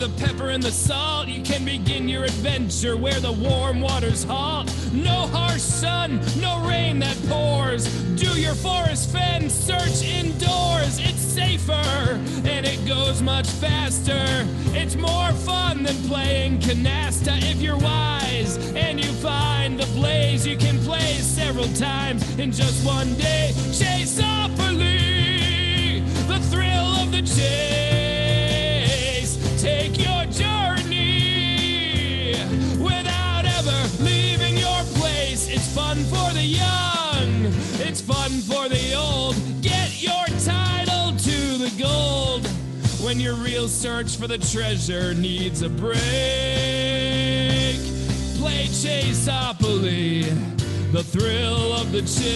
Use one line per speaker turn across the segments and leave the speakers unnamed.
The pepper and the salt, you can begin your adventure where the warm waters halt. No harsh sun, no rain that pours. Do your Forrest Fenn search indoors. It's safer and it goes much faster. It's more fun than playing canasta if you're wise and you find the blaze. You can play several times in just one day. Chase awfully, the thrill of the chase. Take your journey without ever leaving your place. It's fun for the young, it's fun for the old. Get your title to the gold when your real search for the treasure needs a break. Play Chaseopoly, the thrill of the chase.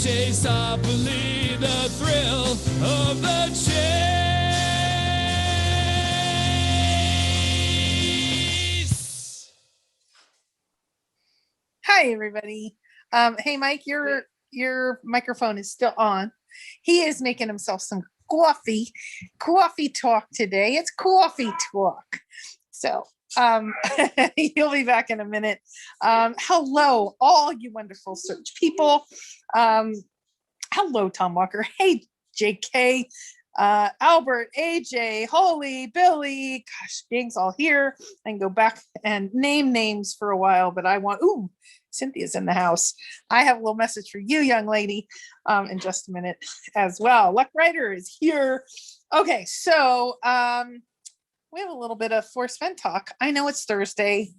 Chaseopoly, the thrill of the chase.
Hi, everybody. Hey, Mike, your microphone is still on. He is making himself some coffee talk today. It's coffee talk. So he'll be back in a minute. Hello, all you wonderful search people. Hello, Tom Walker. Hey, JK. Albert, AJ, Holy, Billy, gosh, gang's all here. I can go back and name names for a while, but I want, Cynthia's in the house. I have a little message for you, young lady, in just a minute as well. Luck Ryder is here. Okay, so we have a little bit of Forrest Fenn talk. I know it's Thursday.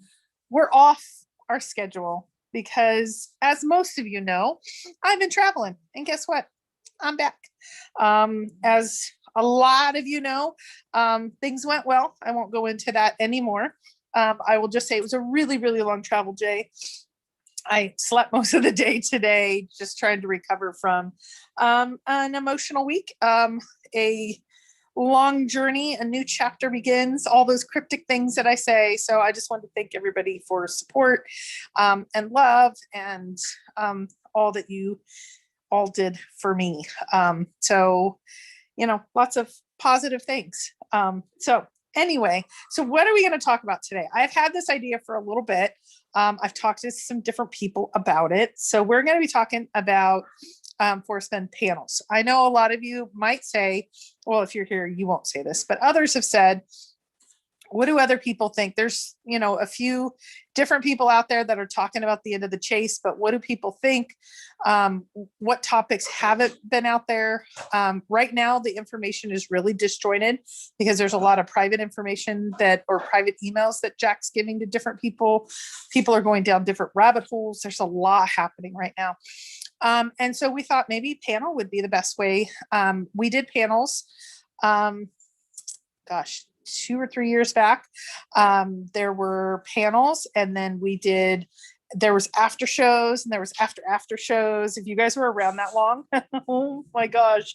We're off our schedule because, as most of you know, I've been traveling, and guess what? I'm back. As a lot of you know, things went well. I won't go into that anymore. I will just say it was a really, really long travel day. I slept most of the day today, just trying to recover from an emotional week, a long journey, a new chapter begins, all those cryptic things that I say. So I just want to thank everybody for support and love and all that you all did for me. So, lots of positive things. So anyway, so what are we going to talk about today? I've had this idea for a little bit. I've talked to some different people about it. So we're going to be talking about Forrest Fenn panels. I know a lot of you might say, well, if you're here, you won't say this, but others have said, what do other people think? There's, a few different people out there that are talking about the end of the chase, but what do people think? What topics haven't been out there? Right now, the information is really disjointed because there's a lot of private information or private emails that Jack's giving to different people. People are going down different rabbit holes. There's a lot happening right now. And so we thought maybe panel would be the best way. We did panels, 2 or 3 years back. There were panels, and then there was after shows, and there was after shows. If you guys were around that long, oh my gosh,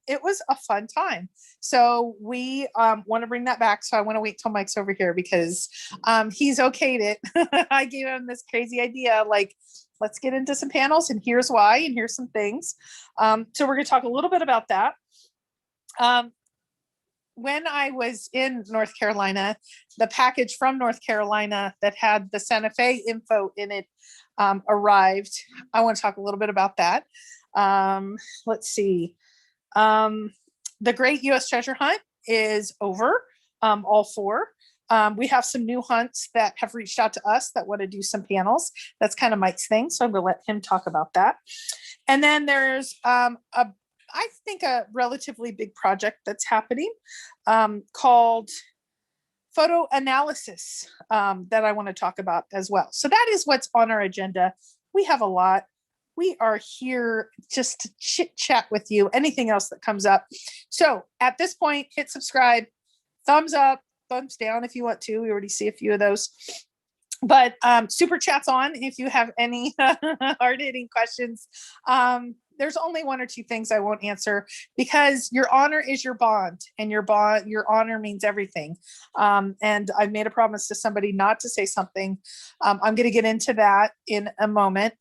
it was a fun time. So we want to bring that back. So I want to wait till Mike's over here because he's okayed it. I gave him this crazy idea, like, let's get into some panels, and here's why, and here's some things. So we're going to talk a little bit about that. When I was in North Carolina, the package from North Carolina that had the Santa Fe info in it arrived. I want to talk a little bit about that. Let's see. The Great U.S. Treasure Hunt is over, all 4. We have some new hunts that have reached out to us that want to do some panels. That's kind of Mike's thing, so I'm going to let him talk about that. And then there's I think a relatively big project that's happening called photo analysis that I want to talk about as well. So that is what's on our agenda. We have a lot. We are here just to chit chat with you, anything else that comes up. So at this point, hit subscribe, thumbs up, thumbs down if you want to. We already see a few of those. But super chat's on if you have any hard-hitting questions. There's only 1 or 2 things I won't answer because your honor is your bond, and your honor means everything. And I've made a promise to somebody not to say something. I'm going to get into that in a moment.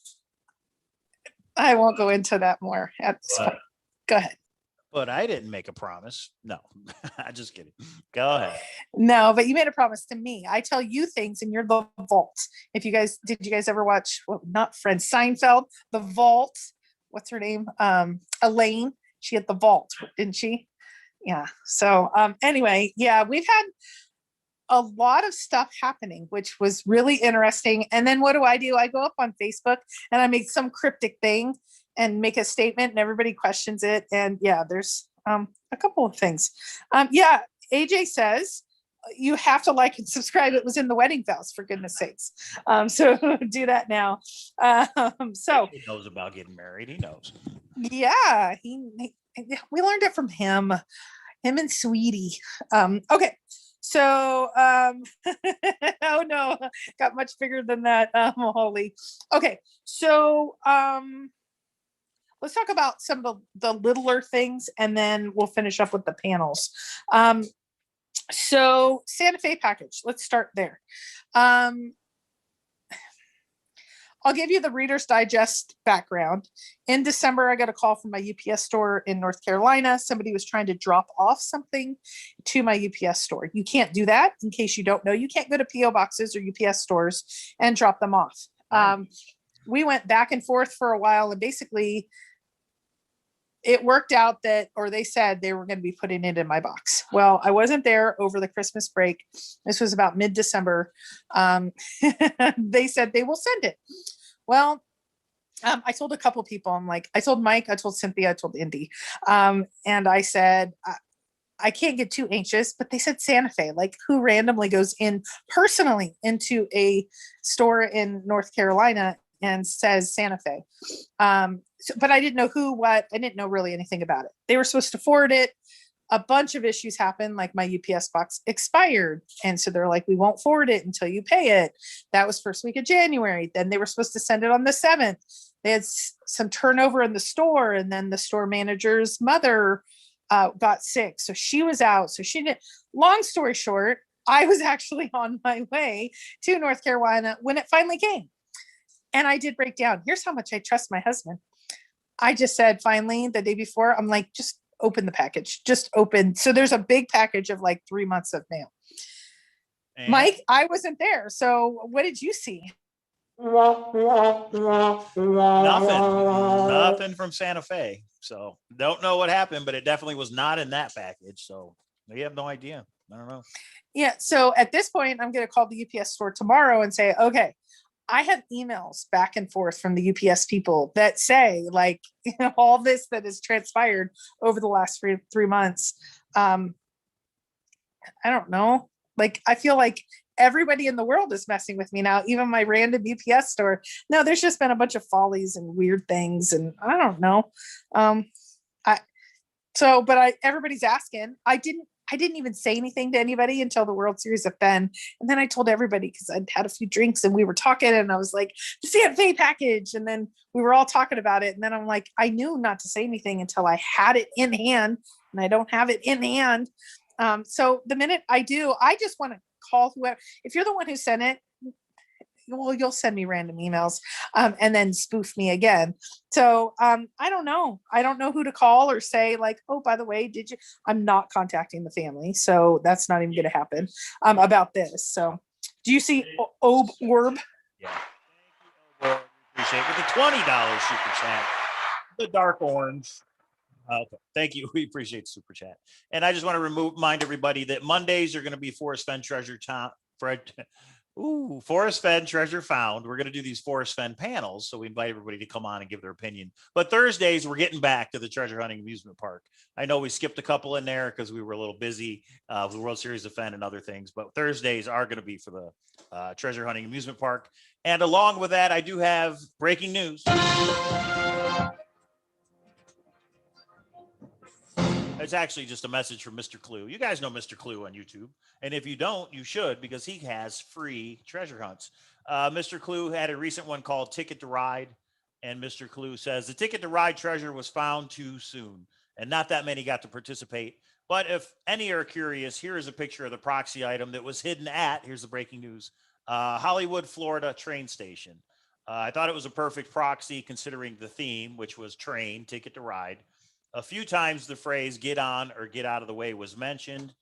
I won't go into that more at this point. Go ahead.
But I didn't make a promise. No, I'm just kidding. Go ahead.
No, but you made a promise to me. I tell you things and you're the vault. If you guys, did you guys ever watch, well, not Friends, Seinfeld, The Vault? What's her name? Elaine. She had the vault, didn't she? Yeah. So anyway, yeah, we've had a lot of stuff happening, which was really interesting. And then what do? I go up on Facebook and I make some cryptic thing and make a statement and everybody questions it. And yeah, there's a couple of things. Yeah, AJ says you have to like and subscribe. It was in the wedding vows, for goodness sakes. So do that now. So
He knows about getting married. He knows.
yeah, we learned it from him and Sweetie. Okay. So, oh no, got much bigger than that. Holy. Okay. So, let's talk about some of the littler things and then we'll finish up with the panels. So Santa Fe package, let's start there. I'll give you the Reader's Digest background. In December, I got a call from my UPS store in North Carolina. Somebody was trying to drop off something to my UPS store. You can't do that. In case you don't know, you can't go to PO boxes or UPS stores and drop them off. We went back and forth for a while and basically it worked out that, or they said they were going to be putting it in my box. Well, I wasn't there over the Christmas break. This was about mid-December. They said they will send it. Well, I told a couple people, I'm like, I told Mike, I told Cynthia, I told Indy. And I said, I can't get too anxious, but they said Santa Fe, like who randomly goes in personally into a store in North Carolina and says Santa Fe. But I didn't know who, what, I didn't know really anything about it. They were supposed to forward it. A bunch of issues happened, like my UPS box expired. And so they're like, we won't forward it until you pay it. That was first week of January. Then they were supposed to send it on the 7th. They had some turnover in the store. And then the store manager's mother got sick. So she was out. So she didn't, long story short, I was actually on my way to North Carolina when it finally came. And I did break down. Here's how much I trust my husband. I just said, finally, the day before, I'm like, just open the package, just open. So there's a big package of like 3 months of mail. And Mike, I wasn't there. So what did you see?
Nothing from Santa Fe. So don't know what happened, but it definitely was not in that package. So we have no idea. I don't know.
Yeah. So at this point, I'm going to call the UPS store tomorrow and say, okay, I have emails back and forth from the UPS people that say like, you know, all this that has transpired over the last three months. I don't know. Like, I feel like everybody in the world is messing with me now, even my random UPS store. No, there's just been a bunch of follies and weird things. And I don't know. Everybody's asking. I didn't even say anything to anybody until the World Series of Fenn. And then I told everybody because I'd had a few drinks and we were talking and I was like, the Santa Fe package. And then we were all talking about it. And then I'm like, I knew not to say anything until I had it in hand and I don't have it in hand. So the minute I do, I just want to call whoever, if you're the one who sent it, well, you'll send me random emails and then spoof me again. So I don't know. I don't know who to call or say like, oh, by the way, did you? I'm not contacting the family. So that's not even going to happen about this. So do you see Orb?
Yeah. Appreciate it. With the $20 super chat, the dark orange. Okay. Thank you. We appreciate the super chat. And I just want to remind everybody that Mondays are going to be Forrest Fenn Treasure Forrest Fenn Treasure Found. We're going to do these Forrest Fenn panels. So we invite everybody to come on and give their opinion. But Thursdays, we're getting back to the treasure hunting amusement park. I know we skipped a couple in there because we were a little busy with the World Series of Fenn and other things. But Thursdays are going to be for the treasure hunting amusement park. And along with that, I do have breaking news. It's actually just a message from Mr. Clue. You guys know Mr. Clue on YouTube. And if you don't, you should, because he has free treasure hunts. Mr. Clue had a recent one called Ticket to Ride. And Mr. Clue says the Ticket to Ride treasure was found too soon. And not that many got to participate. But if any are curious, here is a picture of the proxy item that was hidden at, here's the breaking news, Hollywood, Florida train station. I thought it was a perfect proxy considering the theme, which was train, Ticket to Ride. A few times the phrase "get on" or "get out of the way" was mentioned.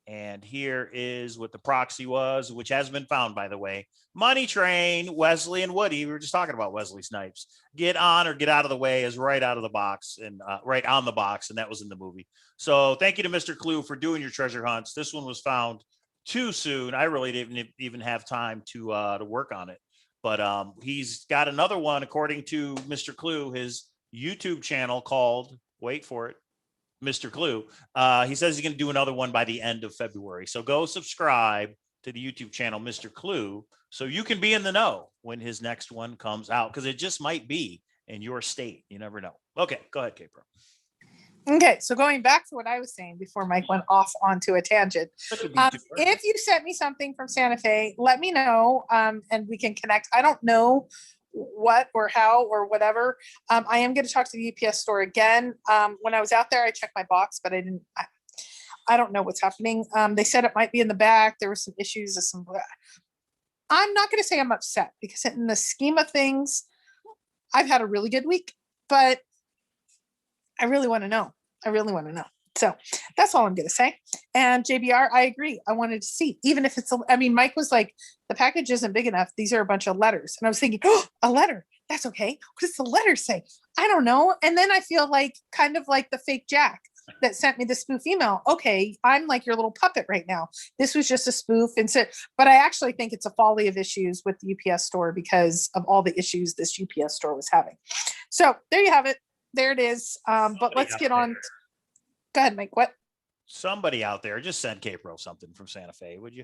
And here is what the proxy was, which hasn't been found, by the way. Money Train, Wesley and Woody. We were just talking about Wesley Snipes. Get on or get out of the way is right out of the box and right on the box. And that was in the movie. So thank you to Mr. Clue for doing your treasure hunts. This one was found too soon. I really didn't even have time to work on it. But he's got another one, according to Mr. Clue, his YouTube channel called, wait for it, Mr. Clue. He says he's going to do another one by the end of February. So go subscribe to the YouTube channel, Mr. Clue, so you can be in the know when his next one comes out, because it just might be in your state. You never know. Okay, go ahead, K-Pro.
Okay, so going back to what I was saying before Mike went off onto a tangent. If you sent me something from Santa Fe, let me know, and we can connect. I don't know what or how or whatever. I am going to talk to the UPS store again. When I was out there, I checked my box, but I don't know what's happening. They said it might be in the back. There were some issues. I'm not going to say I'm upset, because in the scheme of things, I've had a really good week, but I really want to know. So that's all I'm going to say. And JBR, I agree. I wanted to see, even if it's, Mike was like, the package isn't big enough. These are a bunch of letters. And I was thinking, oh, a letter. That's okay. What does the letter say? I don't know. And then I feel like kind of like the fake Jack that sent me the spoof email. Okay, I'm like your little puppet right now. This was just a spoof. And so, but I actually think it's a folly of issues with the UPS store because of all the issues this UPS store was having. So there you have it. There it is. But let's get on. Go ahead, Mike. What?
Somebody out there, just send K-Pro something from Santa Fe, would you?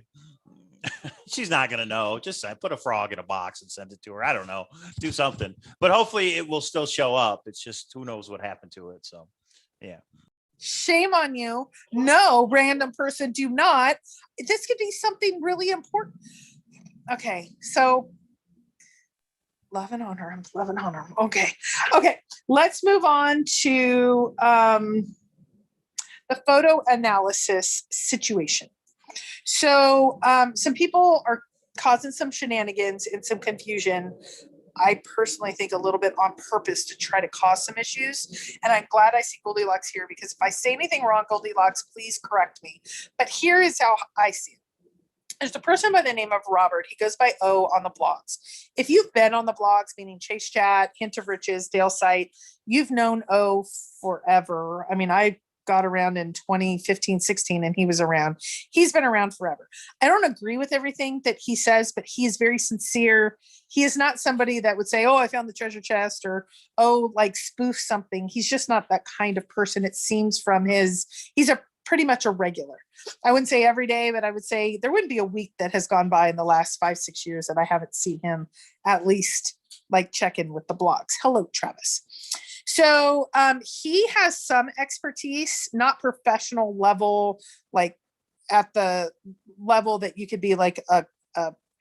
She's not going to know. Just put a frog in a box and send it to her. I don't know. Do something. But hopefully it will still show up. It's just who knows what happened to it. So, yeah.
Shame on you. No, random person, do not. This could be something really important. Okay, so love and honor. Okay. Let's move on to the photo analysis situation. So some people are causing some shenanigans and some confusion. I personally think a little bit on purpose to try to cause some issues. And I'm glad I see Goldilocks here, because if I say anything wrong, Goldilocks, please correct me. But here is how I see it. There's a person by the name of Robert. He goes by O on the blogs. If you've been on the blogs, meaning Chase Chat, Hint of Riches, Dale Site, you've known O forever. I got around in 2015, 16, and he was around. He's been around forever. I don't agree with everything that he says, but he is very sincere. He is not somebody that would say, oh, I found the treasure chest, or, oh, like spoof something. He's just not that kind of person. It seems from he's pretty much a regular. I wouldn't say every day, but I would say there wouldn't be a week that has gone by in the last 5-6 years that I haven't seen him at least like check in with the blogs. Hello, Travis. So he has some expertise, not professional level, like at the level that you could be like a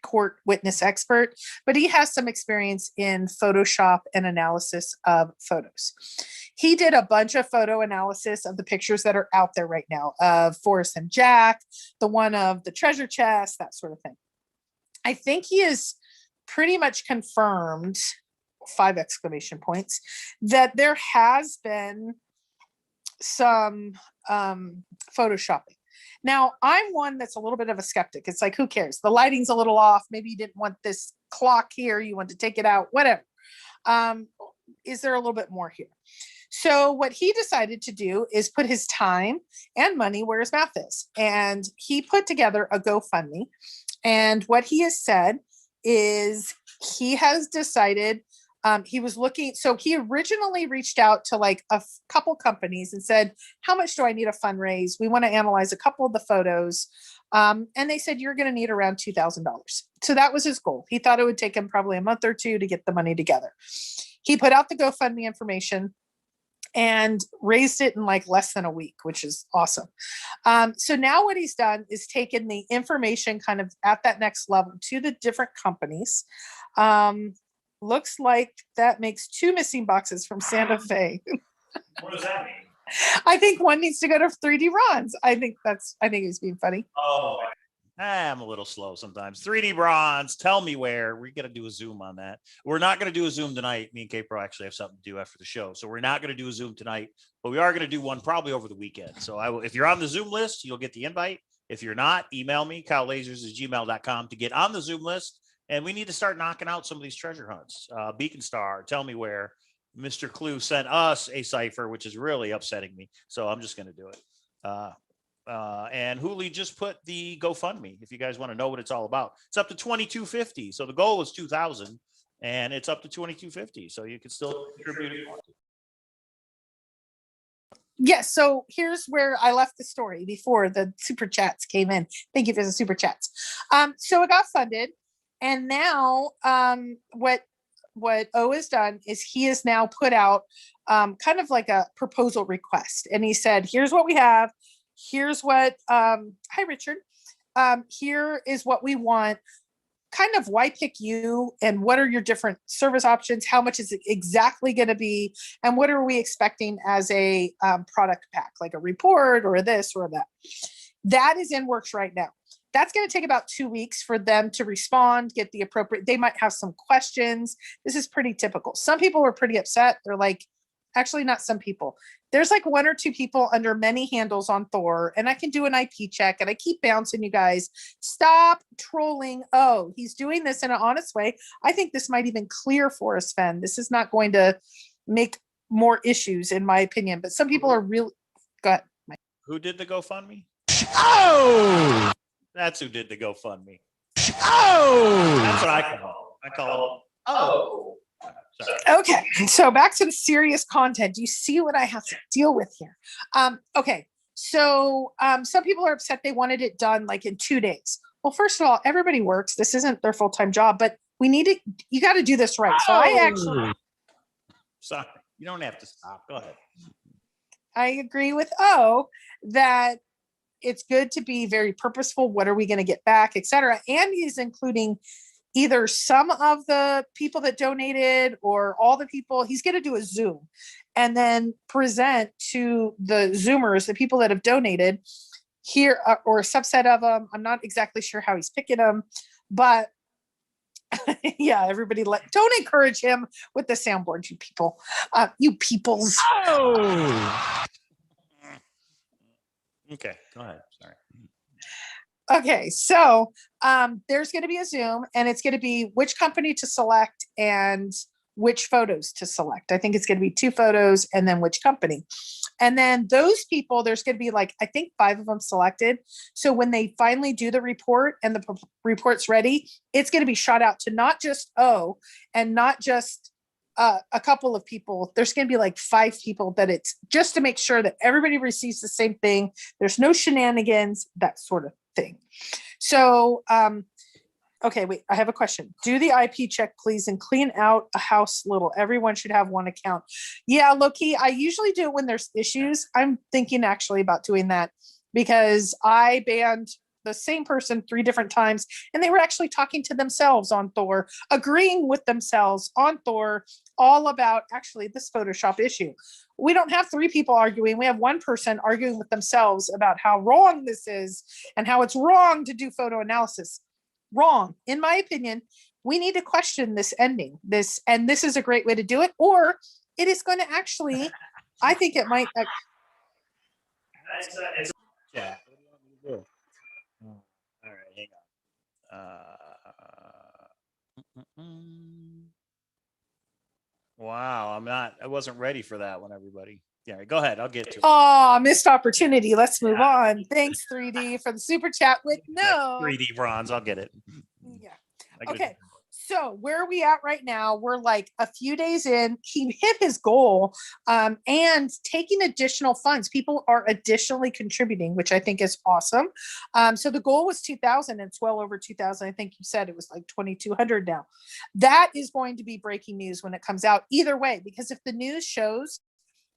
court witness expert, but he has some experience in Photoshop and analysis of photos. He did a bunch of photo analysis of the pictures that are out there right now of Forrest and Jack, the one of the treasure chest, that sort of thing. I think he is pretty much confirmed, 5 exclamation points, that there has been some photoshopping. Now, I'm one that's a little bit of a skeptic. It's like, who cares? The lighting's a little off. Maybe you didn't want this clock here. You want to take it out, whatever. Is there a little bit more here? So what he decided to do is put his time and money where his mouth is. And he put together a GoFundMe. And what he has said is he has decided he was looking, so he originally reached out to like a couple companies and said, how much do I need to fundraise? We want to analyze a couple of the photos. And they said, you're going to need around $2,000. So that was his goal. He thought it would take him probably a month or two to get the money together. He put out the GoFundMe information and raised it in like less than a week, which is awesome. So now what he's done is taken the information kind of at that next level to the different companies. Looks like that makes 2 missing boxes from Santa Fe.
What does that mean?
I think one needs to go to 3D Ron's. I think he's being funny.
Oh, I'm a little slow sometimes. 3D bronze, tell me where. We're going to do a Zoom on that. We're not going to do a Zoom tonight. Me and K-Pro actually have something to do after the show. So we're not going to do a Zoom tonight, but we are going to do one probably over the weekend. So I will, if you're on the Zoom list, you'll get the invite. If you're not, email me, cowlazars@gmail.com to get on the Zoom list. And we need to start knocking out some of these treasure hunts. Beacon Star, tell me where. Mr. Clue sent us a cipher, which is really upsetting me. So I'm just going to do it. And Hooli just put the GoFundMe. If you guys want to know what it's all about, it's up to $22.50. So the goal was 2,000, and it's up to $22.50. So you can still contribute.
Yes. So here's where I left the story before the super chats came in. Thank you for the super chats. So it got funded, and now what O has done is he has now put out kind of like a proposal request, and he said, "Here's what we have. Here's what." Hi, Richard. Here is what we want. Kind of why pick you, and what are your different service options? How much is it exactly going to be, and what are we expecting as a product pack, like a report or this or that? That is in works right now. That's going to take about 2 weeks for them to respond, get the appropriate, they might have some questions. This is pretty typical. Some people were pretty upset. They're like, actually not some people. There's like 1 or 2 people under many handles on Thor, and I can do an IP check, and I keep bouncing you guys. Stop trolling. Oh, he's doing this in an honest way. I think this might even clear Forrest Fenn. This is not going to make more issues, in my opinion, but some people are real. Go ahead.
Who did the GoFundMe?
Oh!
That's who did the GoFundMe.
Oh!
That's what I call it. I call it. Oh.
Sorry. Okay, so back to the serious content. Do you see what I have to deal with here? Okay, so some people are upset they wanted it done like in 2 days. Well, first of all, everybody works. This isn't their full-time job, but we need to, you got to do this right. So I actually.
Sorry, you don't have to stop. Go ahead.
I agree with O that it's good to be very purposeful. What are we going to get back, et cetera. And he's including either some of the people that donated or all the people. He's going to do a Zoom and then present to the Zoomers, the people that have donated here, or a subset of them. I'm not exactly sure how he's picking them, but yeah, everybody don't encourage him with the soundboard, you people. You peoples.
Oh!
Okay, go ahead. Sorry.
Okay, so there's going to be a Zoom, and it's going to be which company to select and which photos to select. I think it's going to be 2 photos and then which company. And then those people, there's going to be like, I think 5 of them selected. So when they finally do the report and the report's ready, it's going to be shot out to not just O and not just a couple of people. There's going to be like 5 people, that it's just to make sure that everybody receives the same thing. There's no shenanigans, that sort of thing. So, okay, wait, I have a question. Do the IP check, please, and clean out a house little. Everyone should have one account. Yeah, Loki, I usually do it when there's issues. I'm thinking actually about doing that because I banned the same person 3 different times, and they were actually talking to themselves on Thor, agreeing with themselves on Thor, all about actually this Photoshop issue. We don't have 3 people arguing. We have 1 person arguing with themselves about how wrong this is and how it's wrong to do photo analysis. Wrong. In my opinion, we need to question this ending. And this is a great way to do it, or it is going to actually, I think it might.
Yeah. All right, hang on. Wow, I wasn't ready for that one, everybody. Yeah, go ahead. I'll get to it.
Oh, missed opportunity. Let's move on. Thanks, 3D, for the super chat with no
3D bronze. I'll get it.
Yeah. Okay. So where are we at right now? We're like a few days in. He hit his goal, and taking additional funds. People are additionally contributing, which I think is awesome. So the goal was 2,000, and it's well over 2,000. I think you said it was like 2,200 now. That is going to be breaking news when it comes out either way, because if the news shows,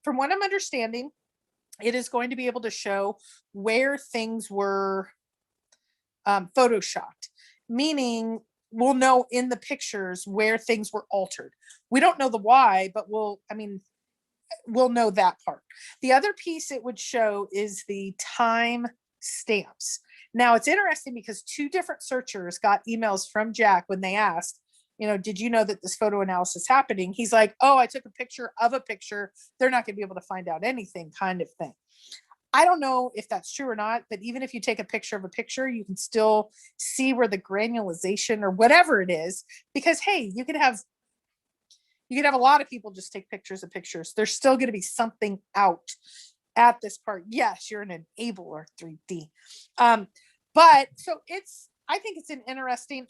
from what I'm understanding, it is going to be able to show where things were photoshopped, meaning we'll know in the pictures where things were altered. We don't know the why, but we'll know that part. The other piece it would show is the time stamps, Now it's interesting because two different searchers got emails from Jack when they asked, did you know that this photo analysis is happening? He's like, oh, I took a picture of a picture. They're not going to be able to find out anything, kind of thing. I don't know if that's true or not, but even if you take a picture of a picture, you can still see where the granulation or whatever it is, because, hey, you could have a lot of people just take pictures of pictures. There's still going to be something out at this part. Yes, you're an enabler 3D. But so I think it's an interesting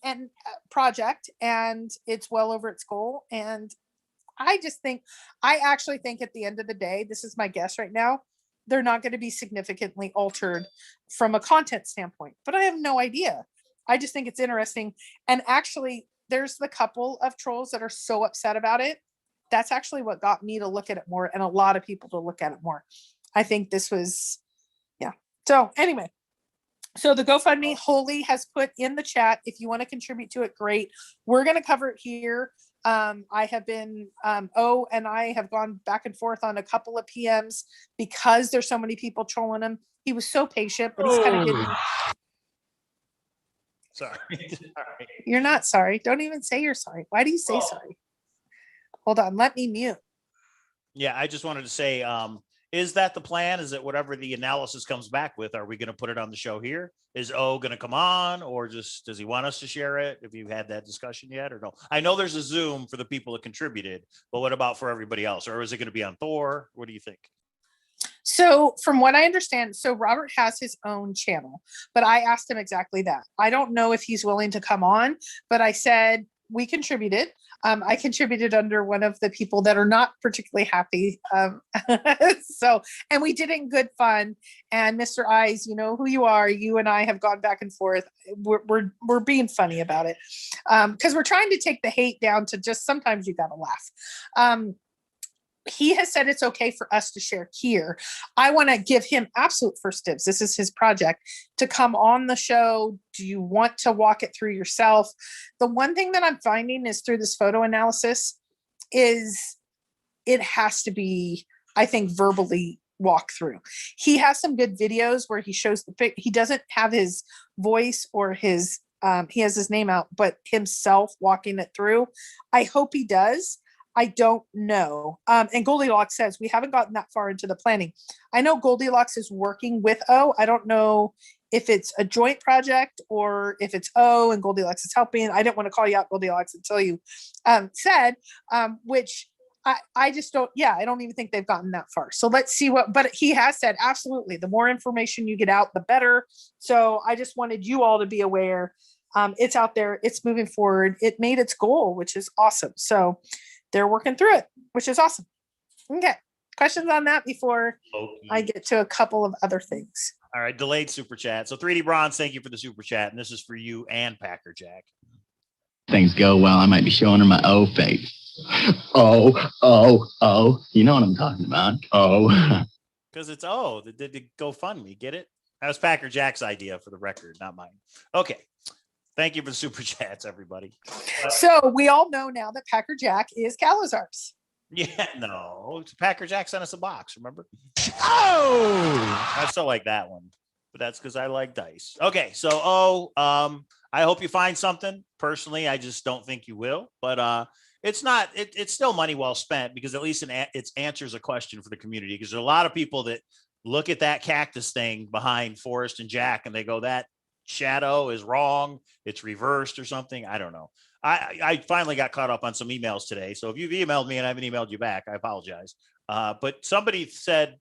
project, and it's well over its goal. And I actually think at the end of the day, this is my guess right now, they're not going to be significantly altered from a content standpoint, but I have no idea. I just think it's interesting. And actually, there's the couple of trolls that are so upset about it. That's actually what got me to look at it more, and a lot of people to look at it more. I think this was, yeah. So anyway, so the GoFundMe, Holy has put in the chat. If you want to contribute to it, great. We're going to cover it here. I have been, and I have gone back and forth on a couple of PMs because there's so many people trolling him. He was so patient, but he's kind of getting.
Sorry.
You're not sorry. Don't even say you're sorry. Why do you say sorry? Hold on. Let me mute.
Yeah, I just wanted to say, is that the plan? Is it whatever the analysis comes back with? Are we going to put it on the show here? Is O going to come on, or just does he want us to share it? Have you had that discussion yet, or no? I know there's a Zoom for the people that contributed, but what about for everybody else? Or is it going to be on Thor? What do you think?
So from what I understand, so Robert has his own channel, but I asked him exactly that. I don't know if he's willing to come on, but I said, we contributed. I contributed under one of the people that are not particularly happy. So, and we did it in good fun. And Mr. Eyes, you know who you are. You and I have gone back and forth. We're being funny about it, because we're trying to take the hate down to just sometimes you got to laugh. He has said it's okay for us to share here. I want to give him absolute first dibs. This is his project to come on the show. Do you want to walk it through yourself? The one thing that I'm finding is through this photo analysis is it has to be, I think, verbally walk through. He has some good videos where he shows he doesn't have his voice or his, he has his name out, but himself walking it through. I hope he does. I don't know. And Goldilocks says, we haven't gotten that far into the planning. I know Goldilocks is working with O. I don't know if it's a joint project or if it's O and Goldilocks is helping. I didn't want to call you out, Goldilocks, until you said, which I just don't, I don't even think they've gotten that far. So let's see but he has said, absolutely, the more information you get out, the better. So I just wanted you all to be aware. It's out there. It's moving forward. It made its goal, which is awesome. So they're working through it, which is awesome. Okay. Questions on that before I get to a couple of other things.
All right. Delayed super chat. So 3D Bronze, thank you for the super chat. And this is for you and Packer Jack.
Things go well. I might be showing her my O face. Oh. You know what I'm talking about. Oh.
Because it's the GoFundMe. Get it? That was Packer Jack's idea, for the record, not mine. Okay. Thank you for the super chats, everybody.
So we all know now that Packer Jack is Cowlazars.
Yeah, no. Packer Jack sent us a box, remember?
Oh!
I still like that one, but that's because I like dice. Okay, so I hope you find something. Personally, I just don't think you will, but it's not. It's still money well spent, because at least it answers a question for the community. Because there are a lot of people that look at that cactus thing behind Forrest and Jack, and they go, that shadow is wrong, it's reversed or something. I don't know. I finally got caught up on some emails today. So if you've emailed me and I haven't emailed you back, I apologize. But somebody said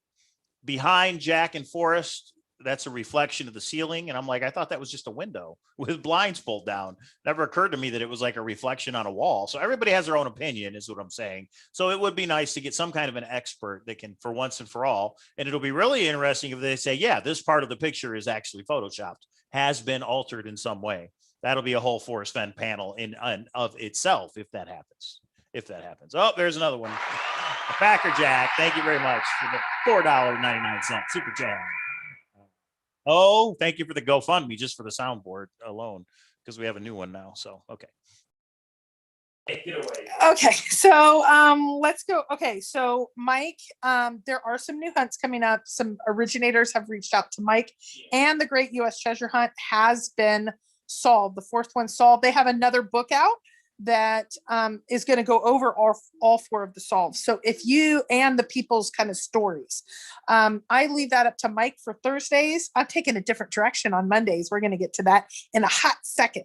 behind Jack and Forrest, that's a reflection of the ceiling. And I'm like, I thought that was just a window with blinds pulled down. Never occurred to me that it was like a reflection on a wall. So everybody has their own opinion, is what I'm saying. So it would be nice to get some kind of an expert that can, for once and for all, and it'll be really interesting if they say, yeah, this part of the picture is actually photoshopped, has been altered in some way. That'll be a whole Forrest Fenn panel in of itself if that happens. Oh, there's another one. Packer Jack, thank you very much for the $4.99 super chat. Oh, thank you for the GoFundMe just for the soundboard alone, because we have a new one now. So, okay.
Okay, so let's go. Okay, so Mike, there are some new hunts coming up. Some originators have reached out to Mike, and the Great U.S. Treasure Hunt has been solved. The fourth one solved. They have another book out that is going to go over all four of the solves. So if you and the people's kind of stories, I leave that up to Mike for Thursdays. I'm taking a different direction on Mondays. We're going to get to that in a hot second.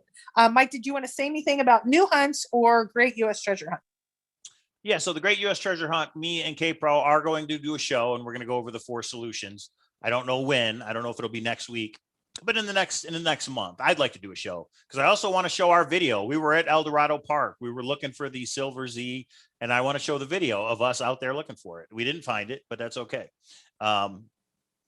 Mike, did you want to say anything about new hunts or Great U.S. Treasure Hunt?
Yeah, so the Great U.S. Treasure Hunt, me and K-Pro are going to do a show, and we're going to go over the 4 solutions. I don't know when. I don't know if it'll be next week, but in the next month, I'd like to do a show because I also want to show our video. We were at El Dorado Park. We were looking for the Silver Z, and I want to show the video of us out there looking for it. We didn't find it, but that's okay.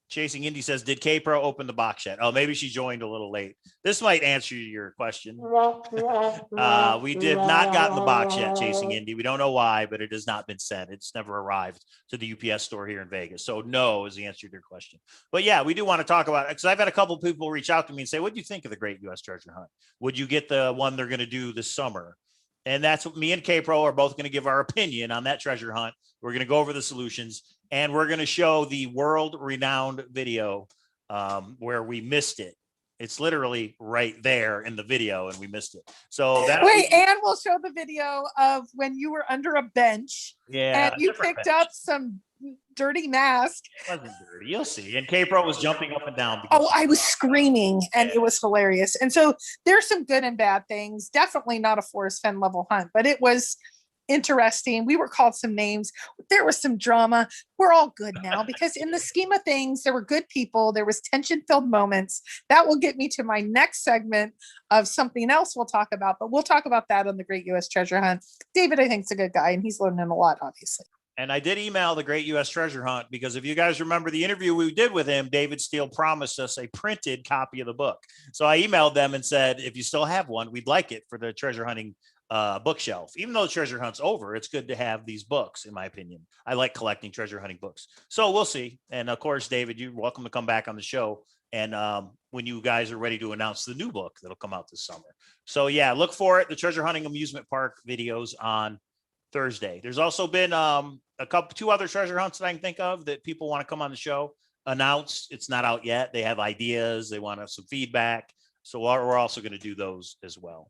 Chasing Indy says, did K-Pro open the box yet? Oh, maybe she joined a little late. This might answer your question. We did not got in the box yet, Chasing Indy. We don't know why, but it has not been sent. It's never arrived to the UPS store here in Vegas. So no is the answer to your question. But yeah, we do want to talk about it because I've had a couple of people reach out to me and say, what do you think of the Great U.S. Treasure Hunt? Would you get the one they're going to do this summer? And that's what me and K-Pro are both going to give our opinion on that treasure hunt. We're going to go over the solutions, and we're going to show the world-renowned video where we missed it. It's literally right there in the video, and we missed it. So that
and we'll show the video of when you were under a bench, and you picked up some dirty mask.
It wasn't dirty. You'll see. And K-Pro was jumping up and down.
I was screaming, and it was hilarious. And so there's some good and bad things. Definitely not a Forrest Fenn level hunt, but it was interesting. We were called some names. There was some drama. We're all good now because in the scheme of things, there were good people. There was tension-filled moments. That will get me to my next segment of something else we'll talk about, but we'll talk about that on the Great U.S. Treasure Hunt. David, I think, is a good guy, and he's learning a lot, obviously.
And I did email the Great U.S. Treasure Hunt because if you guys remember the interview we did with him, David Steele promised us a printed copy of the book. So I emailed them and said, if you still have one, we'd like it for the treasure hunting bookshelf. Even though the treasure hunt's over, it's good to have these books, in my opinion. I like collecting treasure hunting books. So we'll see. And of course, David, you're welcome to come back on the show. And when you guys are ready to announce the new book that'll come out this summer. So yeah, look for it. The Treasure Hunting Amusement Park videos on Thursday. There's also been two other treasure hunts that I can think of that people want to come on the show announce. It's not out yet. They have ideas. They want some feedback. So we're also going to do those as well.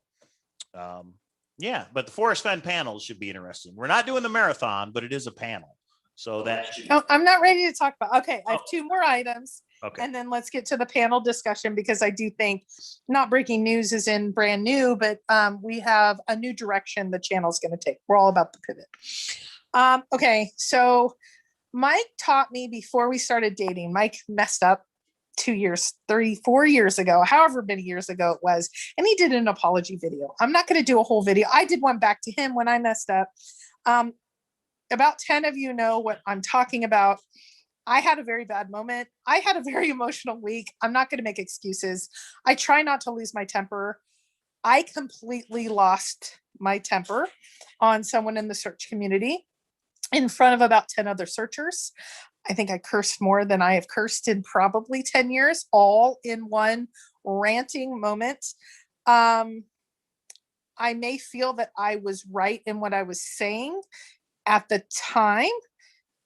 Yeah, but the Forrest Fenn panels should be interesting. We're not doing the marathon, but it is a panel. So that should
I'm not ready to talk about. Okay, I have 2 more items.
Okay.
And then let's get to the panel discussion because I do think not breaking news is in brand new, but we have a new direction the channel's going to take. We're all about the pivot. Okay, so Mike taught me before we started dating. Mike messed up 2 years, 4 years ago, however many years ago it was, and he did an apology video. I'm not going to do a whole video. I did one back to him when I messed up. About 10 of you know what I'm talking about. I had a very bad moment. I had a very emotional week. I'm not going to make excuses. I try not to lose my temper. I completely lost my temper on someone in the search community in front of about 10 other searchers. I think I cursed more than I have cursed in probably 10 years, all in one ranting moment. I may feel that I was right in what I was saying at the time.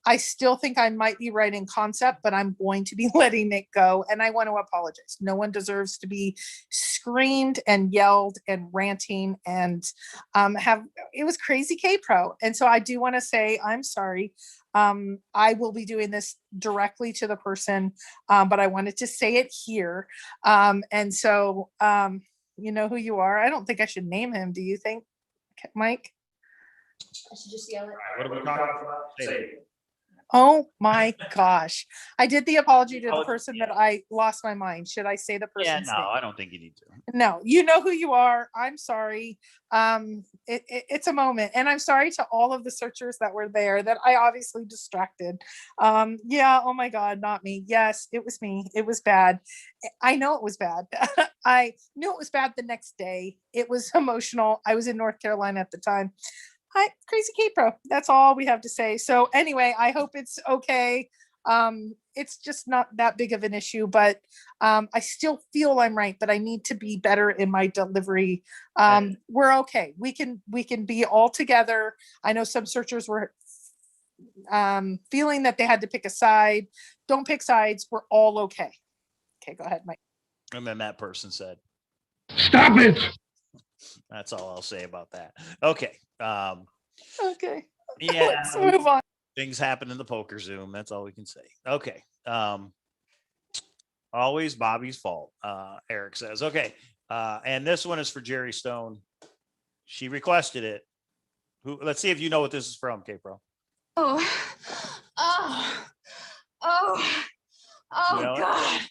I still think I might be right in concept, but I'm going to be letting it go. And I want to apologize. No one deserves to be screamed and yelled and ranting and it was crazy K-Pro. And so I do want to say, I'm sorry. I will be doing this directly to the person, but I wanted to say it here. And so you know who you are. I don't think I should name him. Do you think, Mike?
I should just yell it.
What are we talking about? Say it.
Oh my gosh. I did the apology to the person that I lost my mind. Should I say the person's name?
I don't think you need to.
No, you know who you are. I'm sorry. It's a moment. And I'm sorry to all of the searchers that were there that I obviously distracted. Yeah, oh my God, not me. Yes, it was me. It was bad. I know it was bad. I knew it was bad the next day. It was emotional. I was in North Carolina at the time. Hi, crazy K-Pro. That's all we have to say. So anyway, I hope it's okay. It's just not that big of an issue, but I still feel I'm right, but I need to be better in my delivery. We're okay. We can be all together. I know some searchers were feeling that they had to pick a side. Don't pick sides. We're all okay. Okay, go ahead, Mike.
And then that person said,
Stop it!
that's all I'll say about that. Okay.
Okay.
Yeah.
Let's move on.
Things happen in the poker Zoom. That's all we can say. Okay. Always Bobby's fault. Eric says, okay. And this one is for Jerry Stone. She requested it. Let's see if you know what this is from, K-Pro.
Oh,
You know it?
God.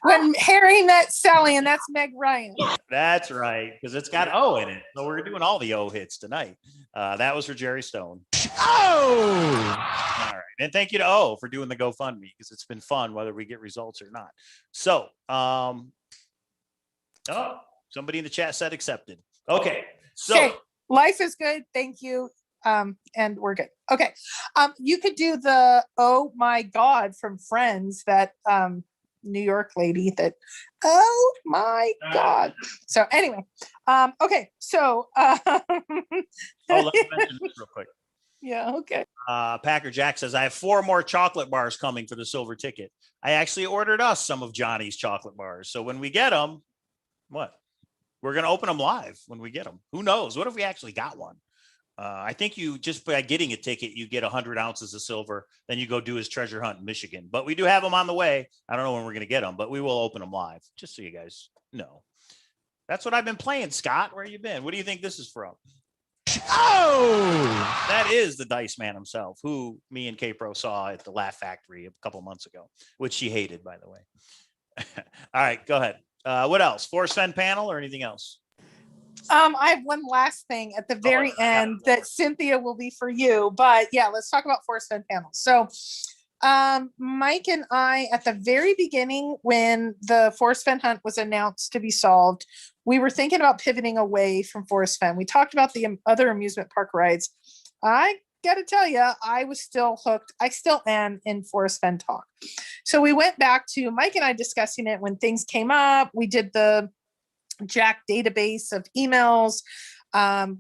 When Harry met Sally, and that's Meg Ryan.
That's right, because it's got O in it. So we're doing all the O hits tonight. That was for Jerry Stone.
Oh!
All right. And thank you to O for doing the GoFundMe, because it's been fun whether we get results or not. So, somebody in the chat said accepted. Okay. So
Okay, life is good. Thank you. And we're good. Okay. You could do the oh my God from Friends, that New York lady that, oh my God. So anyway, okay. So
let me mention this real quick.
yeah, okay.
Packer Jack says, I have 4 more chocolate bars coming for the silver ticket. I actually ordered us some of Johnny's chocolate bars. So when we get them, what? We're going to open them live when we get them. Who knows? What if we actually got one? I think you just by getting a ticket, you get 100 ounces of silver. Then you go do his treasure hunt in Michigan. But we do have them on the way. I don't know when we're going to get them, but we will open them live just so you guys know. That's what I've been playing, Scott. Where you been? What do you think this is from?
Oh!
That is the Dice Man himself, who me and K-Pro saw at the Laugh Factory a couple months ago, which she hated, by the way. All right, go ahead. What else? Forrest Fenn panel or anything else?
I have one last thing at the very end that Cynthia will be for you, but yeah, let's talk about Forrest Fenn panel. So Mike and I, at the very beginning, when the Forrest Fenn hunt was announced to be solved, we were thinking about pivoting away from Forrest Fenn. We talked about the other amusement park rides. I got to tell you, I was still hooked. I still am in Forrest Fenn talk. So we went back to Mike and I discussing it when things came up. We did the Jack database of emails.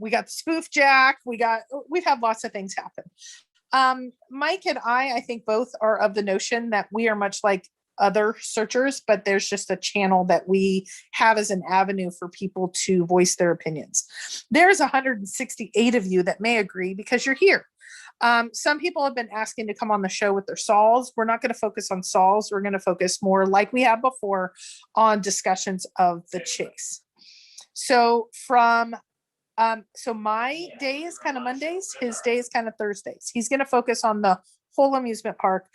We got the spoof Jack. We've had lots of things happen. Mike and I think both are of the notion that we are much like other searchers, but there's just a channel that we have as an avenue for people to voice their opinions. There's 168 of you that may agree because you're here. Some people have been asking to come on the show with their solves. We're not going to focus on solves. We're going to focus more, like we have before, on discussions of the chase. So so my day is kind of Mondays. His day is kind of Thursdays. He's going to focus on the whole amusement park.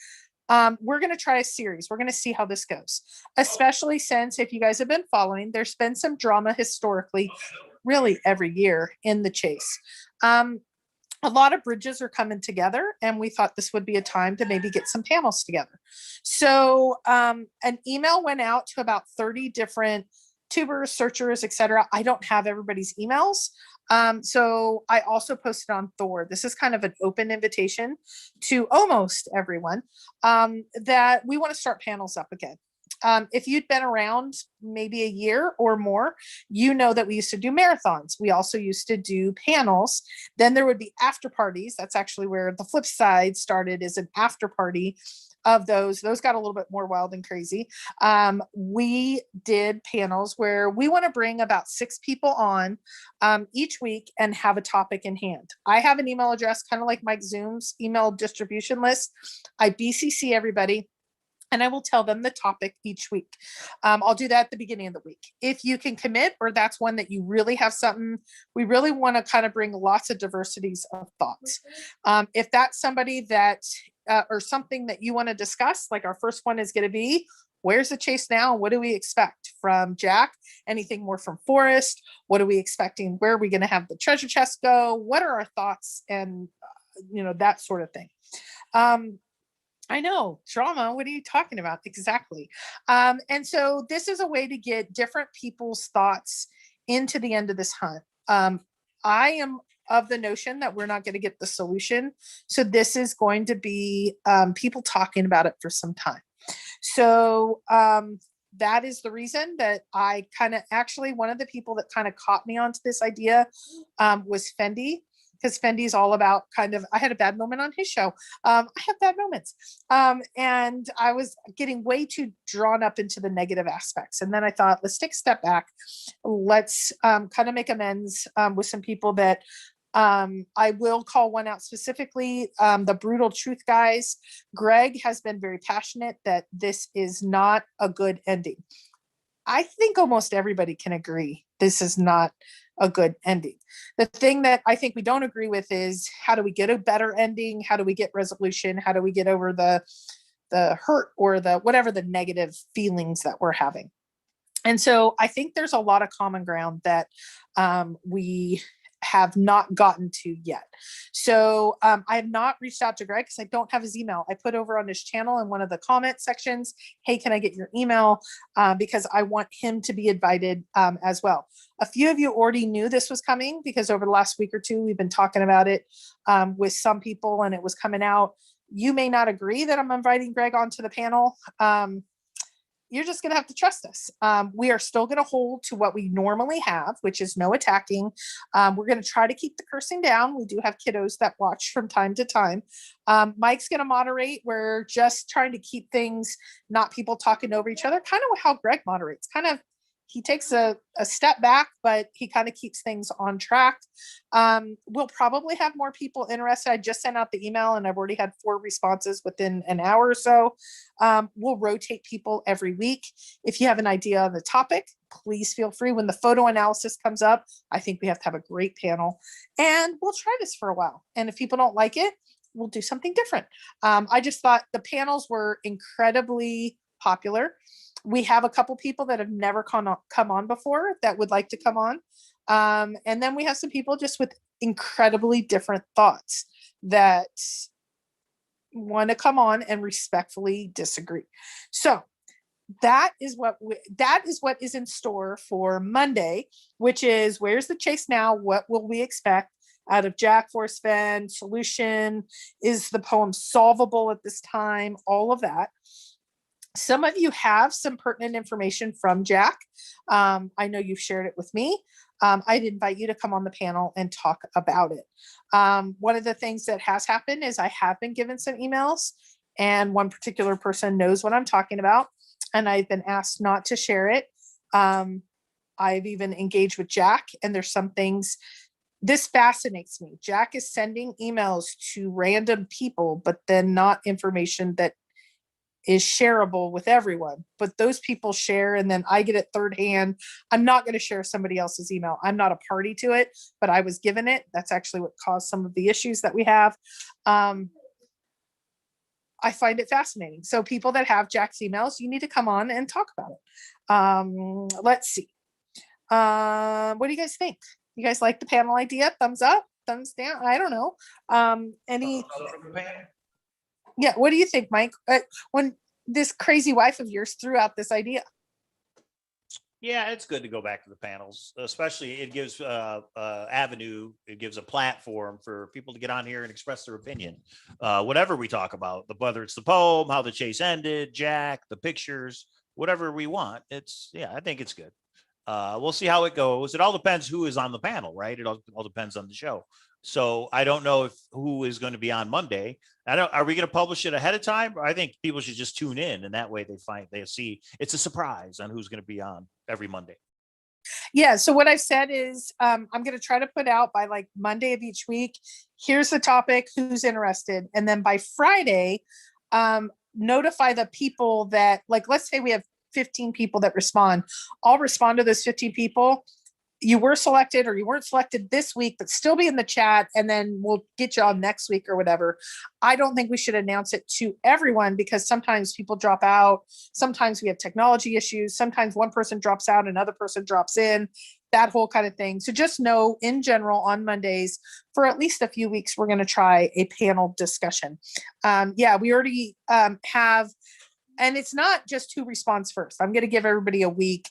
We're going to try a series. We're going to see how this goes, especially since, if you guys have been following, there's been some drama historically, really every year in the chase. A lot of bridges are coming together, and we thought this would be a time to maybe get some panels together. So an email went out to about 30 different tubers, searchers, etc. I don't have everybody's emails. So I also posted on Thor. This is kind of an open invitation to almost everyone that we want to start panels up again. If you'd been around maybe a year or more, you know that we used to do marathons. We also used to do panels. Then there would be after parties. That's actually where the flip side started, is an after party of those. Those got a little bit more wild and crazy. We did panels where we want to bring about 6 people on each week and have a topic in hand. I have an email address, kind of like Mike Zoom's email distribution list. I BCC everybody, and I will tell them the topic each week. I'll do that at the beginning of the week. If you can commit, or that's one that you really have something, we really want to kind of bring lots of diversities of thoughts. If that's somebody that, or something that you want to discuss, like our first one is going to be, where's the chase now? What do we expect from Jack? Anything more from Forrest? What are we expecting? Where are we going to have the treasure chest go? What are our thoughts? And, that sort of thing. I know, drama, what are you talking about? Exactly. And so this is a way to get different people's thoughts into the end of this hunt. I am of the notion that we're not going to get the solution. So this is going to be people talking about it for some time. So that is the reason that I kind of actually, one of the people that kind of caught me onto this idea was Fendi, because Fendi's all about kind of, I had a bad moment on his show. I have bad moments. And I was getting way too drawn up into the negative aspects. And then I thought, let's take a step back. Let's kind of make amends with some people that I will call one out specifically, the Brutal Truth guys. Greg has been very passionate that this is not a good ending. I think almost everybody can agree this is not a good ending. The thing that I think we don't agree with is, how do we get a better ending? How do we get resolution? How do we get over the hurt or the whatever the negative feelings that we're having? And so I think there's a lot of common ground that we have not gotten to yet. So I have not reached out to Greg because I don't have his email. I put over on his channel in one of the comment sections, hey, can I get your email? Because I want him to be invited as well. A few of you already knew this was coming because over the last week or two, we've been talking about it with some people and it was coming out. You may not agree that I'm inviting Greg onto the panel. You're just going to have to trust us. We are still going to hold to what we normally have, which is no attacking. We're going to try to keep the cursing down. We do have kiddos that watch from time to time. Mike's going to moderate. We're just trying to keep things, not people talking over each other, kind of how Greg moderates. Kind of, he takes a step back, but he kind of keeps things on track. We'll probably have more people interested. I just sent out the email and I've already had 4 responses within an hour or so. We'll rotate people every week. If you have an idea on the topic, please feel free. When the photo analysis comes up, I think we have to have a great panel and we'll try this for a while. And if people don't like it, we'll do something different. I just thought the panels were incredibly popular. We have a couple people that have never come on before that would like to come on. And then we have some people just with incredibly different thoughts that want to come on and respectfully disagree. So that is what is in store for Monday, which is, where's the chase now? What will we expect out of Jack, Forrest Fenn? Solution, is the poem solvable at this time? All of that. Some of you have some pertinent information from Jack. I know you've shared it with me. I'd invite you to come on the panel and talk about it. One of the things that has happened is I have been given some emails and one particular person knows what I'm talking about. And I've been asked not to share it. I've even engaged with Jack and there's some things, this fascinates me. Jack is sending emails to random people, but then not information that is shareable with everyone, but those people share and then I get it third hand. I'm not going to share somebody else's email. I'm not a party to it, but I was given it. That's actually what caused some of the issues that we have. I find it fascinating. So people that have Jack's emails, you need to come on and talk about it. Let's see. What do you guys think? You guys like the panel idea? Thumbs up, thumbs down? I don't know. Yeah, what do you think, Mike? When this crazy wife of yours threw out this idea.
Yeah, it's good to go back to the panels, especially it gives avenue, it gives a platform for people to get on here and express their opinion. Whatever we talk about, whether it's the poem, how the chase ended, Jack, the pictures, whatever we want. I think it's good. We'll see how it goes. It all depends who is on the panel, right? It all depends on the show. So I don't know who is going to be on Monday. Are we going to publish it ahead of time? I think people should just tune in and that way they see it's a surprise on who's going to be on every Monday.
Yeah. So what I've said is I'm going to try to put out by like Monday of each week. Here's the topic, who's interested. And then by Friday, notify the people that, like, let's say we have 15 people that respond. I'll respond to those 15 people. You were selected or you weren't selected this week, but still be in the chat and then we'll get you on next week or whatever. I don't think we should announce it to everyone because sometimes people drop out. Sometimes we have technology issues. Sometimes one person drops out, another person drops in, that whole kind of thing. So just know in general on Mondays for at least a few weeks, we're going to try a panel discussion. Yeah, we already have, and it's not just who responds first. I'm going to give everybody a week.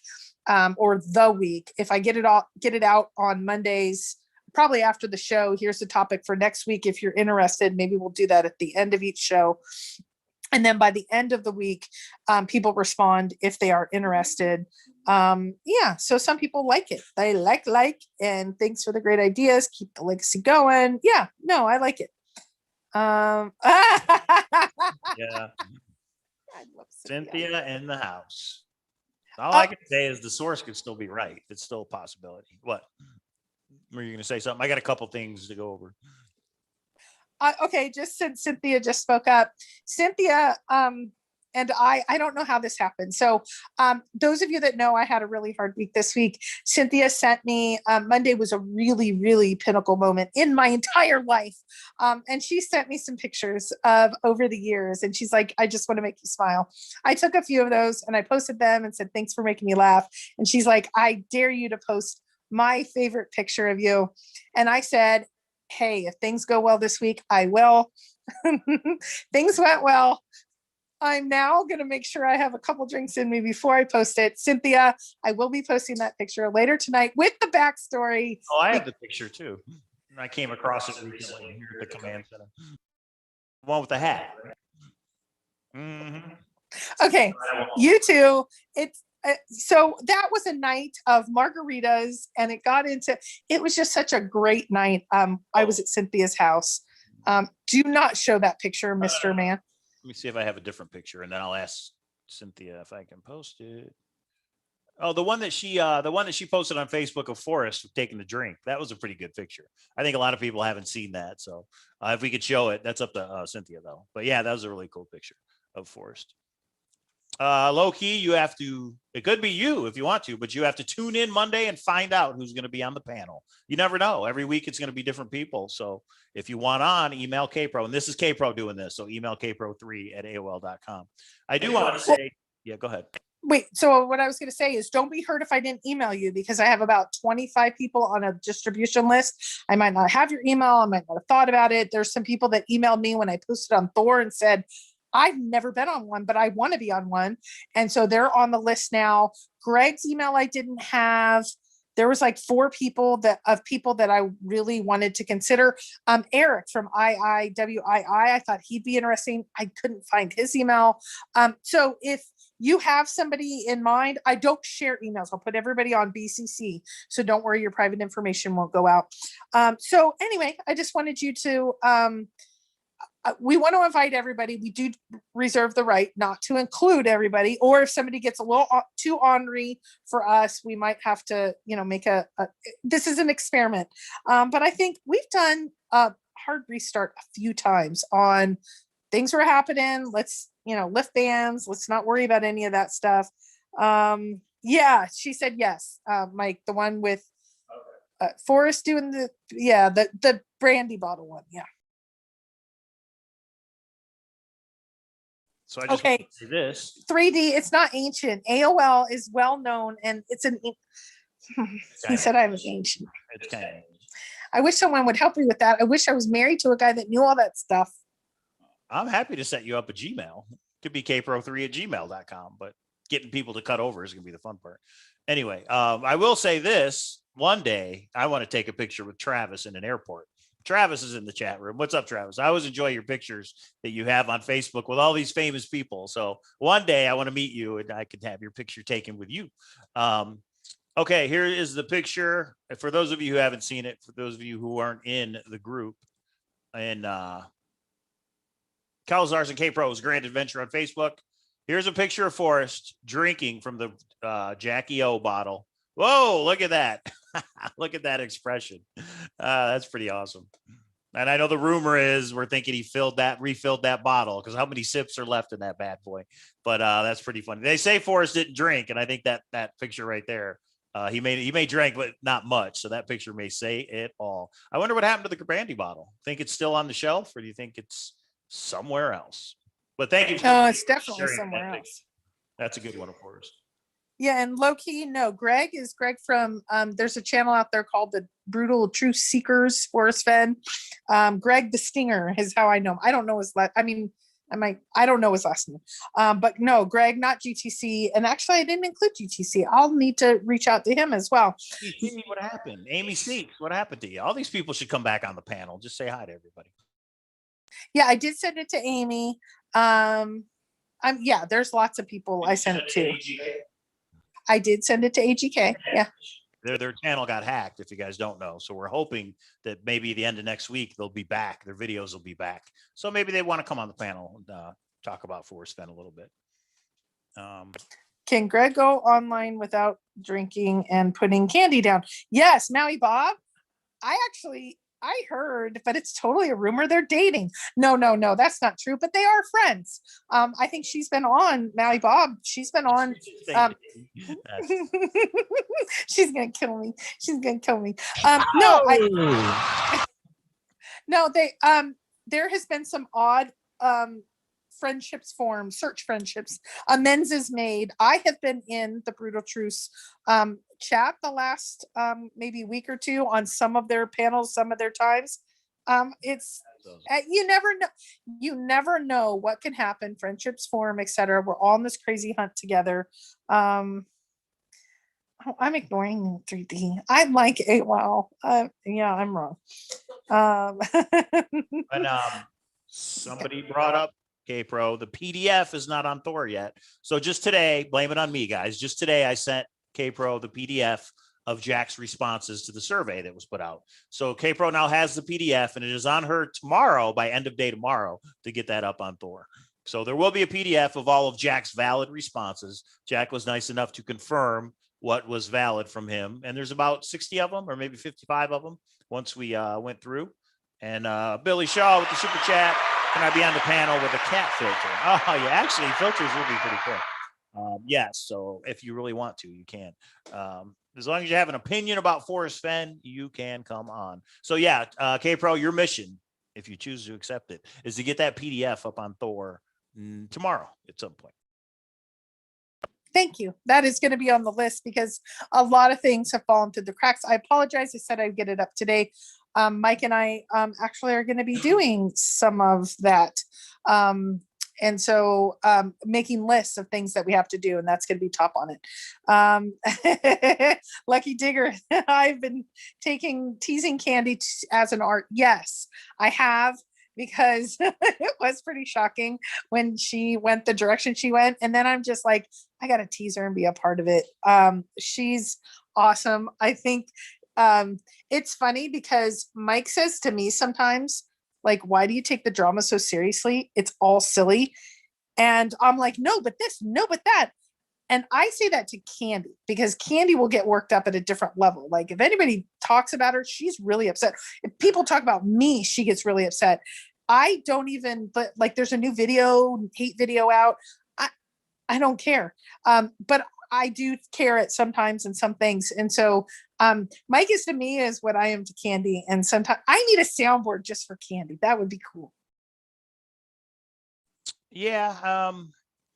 Or the week. If I get it out on Mondays, probably after the show, here's the topic for next week. If you're interested, maybe we'll do that at the end of each show. And then by the end of the week, people respond if they are interested. Yeah, so some people like it. They like, and thanks for the great ideas. Keep the legacy going. Yeah, no, I like it.
Yeah.
I love
Cynthia in the house. All I can say is the source could still be right. It's still a possibility. What? Were you going to say something? I got a couple things to go over.
Okay, just since Cynthia just spoke up, Cynthia and I don't know how this happened. So those of you that know, I had a really hard week this week. Cynthia sent me, Monday was a really, really pinnacle moment in my entire life. And she sent me some pictures of over the years. And she's like, I just want to make you smile. I took a few of those and I posted them and said, thanks for making me laugh. And she's like, I dare you to post my favorite picture of you. And I said, hey, if things go well this week, I will. Things went well. I'm now going to make sure I have a couple drinks in me before I post it. Cynthia, I will be posting that picture later tonight with the backstory.
Oh, I have the picture too. I came across it recently here at the command center. The one with the hat. Mm-hmm.
Okay, you two. It's so that was a night of margaritas, and it was just such a great night. I was at Cynthia's house. Do not show that picture, Mr. Man.
Let me see if I have a different picture, and then I'll ask Cynthia if I can post it. Oh, the one that she posted on Facebook of Forrest taking the drink. That was a pretty good picture. I think a lot of people haven't seen that. So if we could show it, that's up to Cynthia though. But yeah, that was a really cool picture of Forrest. Low key, it could be you if you want to, but you have to tune in Monday and find out who's going to be on the panel. You never know. Every week it's going to be different people. So if you want on, email KPro, and this is KPro doing this. So email kpro3@aol.com. I do want to say, yeah, go ahead.
Wait, so what I was going to say is don't be hurt if I didn't email you, because I have about 25 people on a distribution list. I might not have your email. I might not have thought about it. There's some people that emailed me when I posted on Thor and said, I've never been on one, but I want to be on one. And so they're on the list now. Greg's email I didn't have. There was like 4 people that I really wanted to consider. Eric from IIWII, I thought he'd be interesting. I couldn't find his email. So if you have somebody in mind, I don't share emails. I'll put everybody on BCC. So don't worry, your private information won't go out. So anyway, I just wanted you to, we want to invite everybody. We do reserve the right not to include everybody, or if somebody gets a little too ornery for us, we might have to, make this is an experiment. But I think we've done a hard restart a few times on things were happening. Let's, lift bands. Let's not worry about any of that stuff. Yeah, she said yes. Mike, the one with Forrest doing the brandy bottle one. Yeah.
So I just want to say this.
3D, it's not ancient. AOL is well known, and it's he said I was ancient.
It's kind of.
I wish someone would help me with that. I wish I was married to a guy that knew all that stuff.
I'm happy to set you up a Gmail. It could be kpro3@gmail.com, but getting people to cut over is going to be the fun part. Anyway, I will say this. One day, I want to take a picture with Travis in an airport. Travis is in the chat room. What's up, Travis? I always enjoy your pictures that you have on Facebook with all these famous people. So one day I want to meet you and I can have your picture taken with you. Okay, here is the picture. For those of you who haven't seen it, for those of you who aren't in the group, and Cowlazars and K-Pros Grand Adventure on Facebook. Here's a picture of Forrest drinking from the Jackie O bottle. Whoa, look at that. Look at that expression. That's pretty awesome. And I know the rumor is we're thinking he refilled that bottle, because how many sips are left in that bad boy? But that's pretty funny. They say Forrest didn't drink, and I think that picture right there, he may drink, but not much. So that picture may say it all. I wonder what happened to the brandy bottle. Think it's still on the shelf, or do you think it's somewhere else? But thank you.
Oh, it's definitely somewhere else.
That's a good one, of course.
Yeah, and low key, no, Greg from, there's a channel out there called the Brutal Truth Seekers, Forrest Fenn. Greg the Stinger is how I know him. I don't know his I don't know his last name. But no, Greg, not GTC. And actually I didn't include GTC. I'll need to reach out to him as well.
What happened? Amy Seeks, what happened to you? All these people should come back on the panel. Just say hi to everybody.
Yeah, I did send it to Amy. Yeah, there's lots of people I sent it to. I did send it to AGK. Yeah.
Their channel got hacked, if you guys don't know. So we're hoping that maybe the end of next week they'll be back. Their videos will be back. So maybe they want to come on the panel and talk about Forrest Fenn a little bit.
Can Greg go online without drinking and putting candy down? Yes, Maui Bob. I heard, but it's totally a rumor they're dating. No, that's not true, but they are friends. I think she's been on Maui Bob. She's been on. She's going to kill me. She's going to kill me. There has been some odd, friendships formed, search friendships, amends is made. I have been in the Brutal Truce chat the last maybe week or two on some of their panels, some of their times. It's you never know what can happen. Friendships form, etc. We're all in this crazy hunt together. I'm ignoring 3D. I like AWOL. Yeah, I'm wrong.
And somebody brought up K-Pro. The PDF is not on Thor yet. So just today, blame it on me, guys. Just today, I sent K-Pro the PDF of Jack's responses to the survey that was put out. So K-Pro now has the PDF, and it is on her tomorrow, by end of day tomorrow, to get that up on Thor. So there will be a PDF of all of Jack's valid responses. Jack was nice enough to confirm what was valid from him. And there's about 60 of them, or maybe 55 of them, once we went through. And Billy Shaw with the super chat. Can I be on the panel with a cat filter? Oh, yeah, actually, filters will be pretty cool. Yes, so if you really want to, you can. As long as you have an opinion about Forrest Fenn, you can come on. So yeah, K-Pro, your mission, if you choose to accept it, is to get that PDF up on Thor tomorrow at some point.
Thank you. That is going to be on the list because a lot of things have fallen through the cracks. I apologize. I said I'd get it up today. Mike and I actually are going to be doing some of that. And so making lists of things that we have to do, and that's going to be top on it. Lucky Digger, I've been teasing Candy as an art. Yes, I have, because it was pretty shocking when she went the direction she went. And then I'm just like, I got to tease her and be a part of it. She's awesome. I think it's funny because Mike says to me sometimes, like, why do you take the drama so seriously? It's all silly. And I'm like, no, but this, no, but that. And I say that to Candy because Candy will get worked up at a different level. Like if anybody talks about her, she's really upset. If people talk about me, she gets really upset. I don't even, but like there's a new hate video out. I don't care. But I do care at sometimes in some things. And so Mike is to me is what I am to Candy. And sometimes I need a soundboard just for Candy. That would be cool.
Yeah.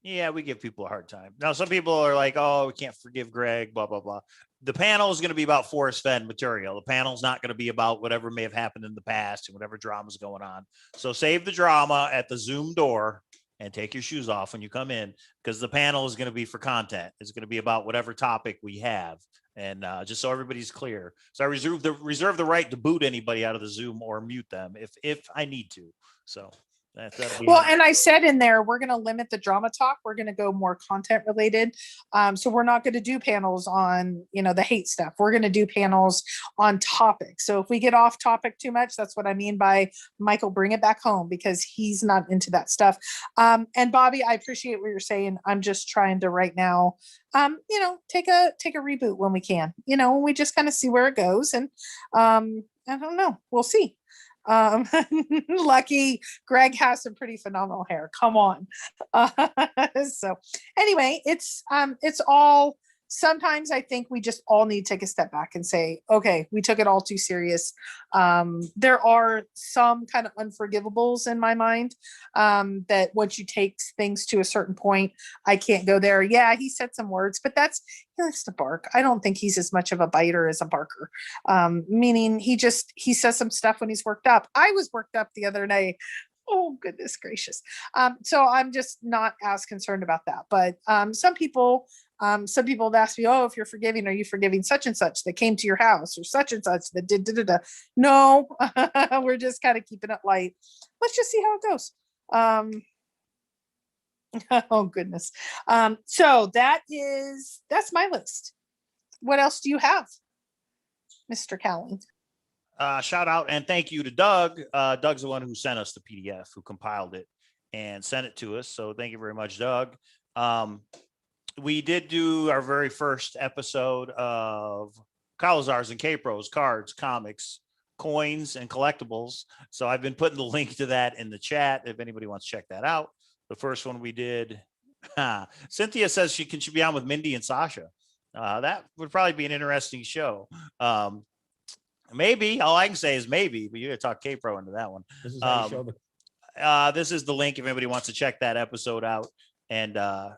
Yeah, we give people a hard time. Now, some people are like, oh, we can't forgive Greg, blah, blah, blah. The panel is going to be about Forrest Fenn material. The panel's not going to be about whatever may have happened in the past and whatever drama's going on. So save the drama at the Zoom door and take your shoes off when you come in, because the panel is going to be for content. It's going to be about whatever topic we have. And just so everybody's clear. So I reserve the right to boot anybody out of the Zoom or mute them if I need to. So well,
and I said in there, we're going to limit the drama talk. We're going to go more content related. So we're not going to do panels on, the hate stuff. We're going to do panels on topics. So if we get off topic too much, that's what I mean by Michael, bring it back home, because he's not into that stuff. And Bobby, I appreciate what you're saying. I'm just trying to right now, take a reboot when we can, we just kind of see where it goes. And I don't know, we'll see. Lucky Greg has some pretty phenomenal hair. Come on. So anyway, it's all, sometimes I think we just all need to take a step back and say, okay, we took it all too serious. There are some kind of unforgivables in my mind, that once you take things to a certain point, I can't go there. Yeah, he said some words, but he likes to bark. I don't think he's as much of a biter as a barker. Meaning he says some stuff when he's worked up. I was worked up the other day Oh, goodness gracious. So I'm just not as concerned about that. But some people have asked me, oh, if you're forgiving, are you forgiving such and such that came to your house or such and such that did da, da, da. No, we're just kind of keeping it light. Let's just see how it goes. Oh goodness. So that's my list. What else do you have, Mr. Cowling?
Shout out and thank you to Doug. Doug's the one who sent us the PDF, who compiled it and sent it to us. So thank you very much, Doug. We did do our very first episode of Cowlazars and K-Pros, cards, comics, coins, and collectibles. So I've been putting the link to that in the chat if anybody wants to check that out. The first one we did, Cynthia says she should be on with Mindy and Sasha. That would probably be an interesting show. Maybe, all I can say is maybe, but you got to talk K-Pro into that one.
This is how you show the
This is the link if anybody wants to check that episode out. And the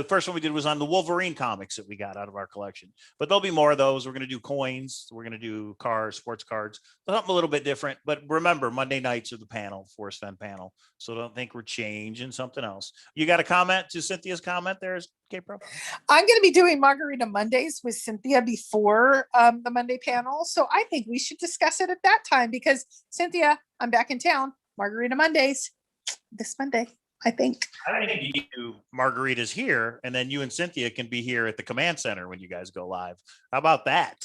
first one we did was on the Wolverine comics that we got out of our collection, but there'll be more of those. We're going to do coins. We're going to do cars, sports cards, something a little bit different. But remember, Monday nights are the panel, Forrest Fenn panel. So don't think we're changing something else. You got a comment to Cynthia's comment there, K-Pro?
I'm going to be doing Margarita Mondays with Cynthia before the Monday panel. So I think we should discuss it at that time because Cynthia, I'm back in town. Margarita Mondays this Monday, I think.
I think you do margaritas here, and then you and Cynthia can be here at the command center when you guys go live. How about that?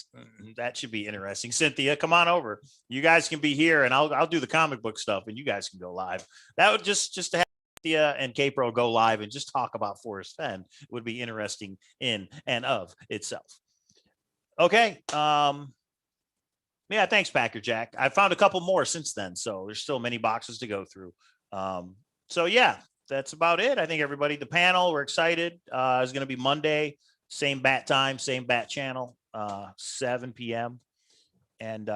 That should be interesting. Cynthia, come on over. You guys can be here, and I'll do the comic book stuff, and you guys can go live. That would just to have Cynthia and K-Pro go live and just talk about Forrest Fenn would be interesting in and of itself. Okay. Yeah, thanks, Packer Jack. I found a couple more since then, so there's still many boxes to go through. So yeah, that's about it. I think everybody, the panel, we're excited. It's going to be Monday, same bat time, same bat channel, 7 p.m. And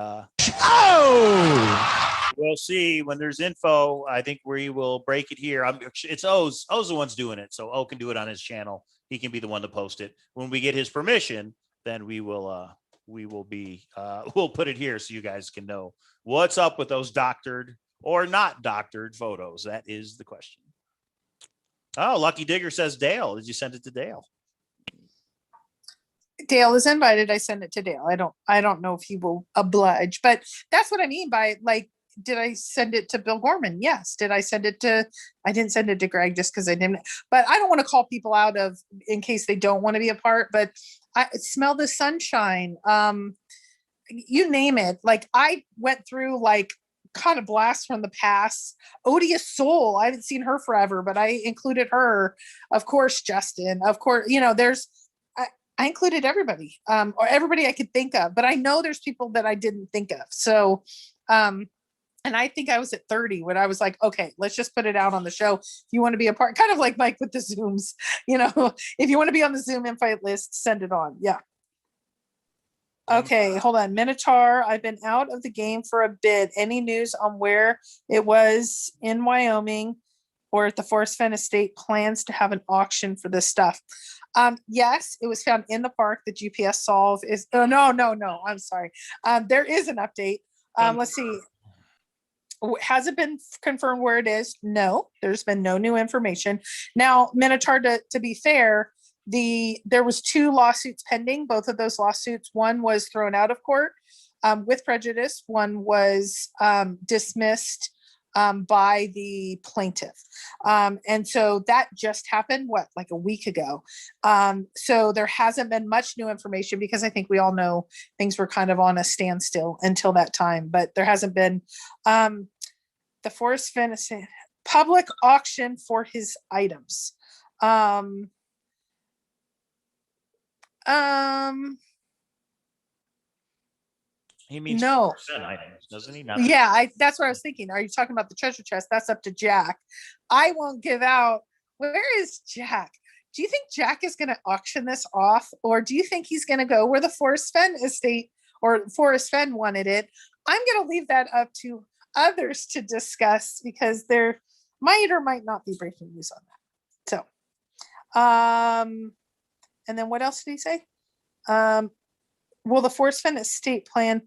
we'll see when there's info. I think we will break it here. It's O's the one's doing it, so O can do it on his channel. He can be the one to post it. When we get his permission, then we will we'll put it here so you guys can know what's up with those doctored or not doctored photos. That is the question. Oh, Lucky Digger says Dale. Did you send it to Dale?
Dale is invited. I send it to Dale. I don't know if he will oblige, but that's what I mean by like, did I send it to Bill Gorman? Yes. Did I send it to, I didn't send it to Greg just because I didn't, but I don't want to call people out of in case they don't want to be a part, but I smell the sunshine. You name it. Like I went through like kind of blast from the past. Odious Soul. I haven't seen her forever, but I included her. Of course, Justin. Of course, I included everybody, or everybody I could think of. But I know there's people that I didn't think of. So, and I think I was at 30 when I was like, okay, let's just put it out on the show. If you want to be a part, kind of like Mike with the Zooms. If you want to be on the Zoom invite list, send it on. Yeah. Okay, hold on. Minotaur, I've been out of the game for a bit. Any news on where it was in Wyoming or at the Forrest Fenn estate plans to have an auction for this stuff? Yes, it was found in the park. The GPS solve is, no, I'm sorry. There is an update. Let's see. Has it been confirmed where it is? No, there's been no new information. Now, Minotaur, to be fair, there was 2 lawsuits pending. Both of those lawsuits, one was thrown out of court with prejudice. One was dismissed by the plaintiff. And so that just happened, like a week ago. So there hasn't been much new information because I think we all know things were kind of on a standstill until that time, but there hasn't been the Forrest Fenn public auction for his items.
He means
no
items, doesn't he? Not
yeah, that's what I was thinking. Are you talking about the treasure chest? That's up to Jack. I won't give out. Where is Jack? Do you think Jack is going to auction this off, or do you think he's going to go where the Forrest Fenn estate or Forrest Fenn wanted it? I'm going to leave that up to others to discuss because there might or might not be breaking news on that. So, and then what else did he say? Well, the Forrest Fenn estate plan,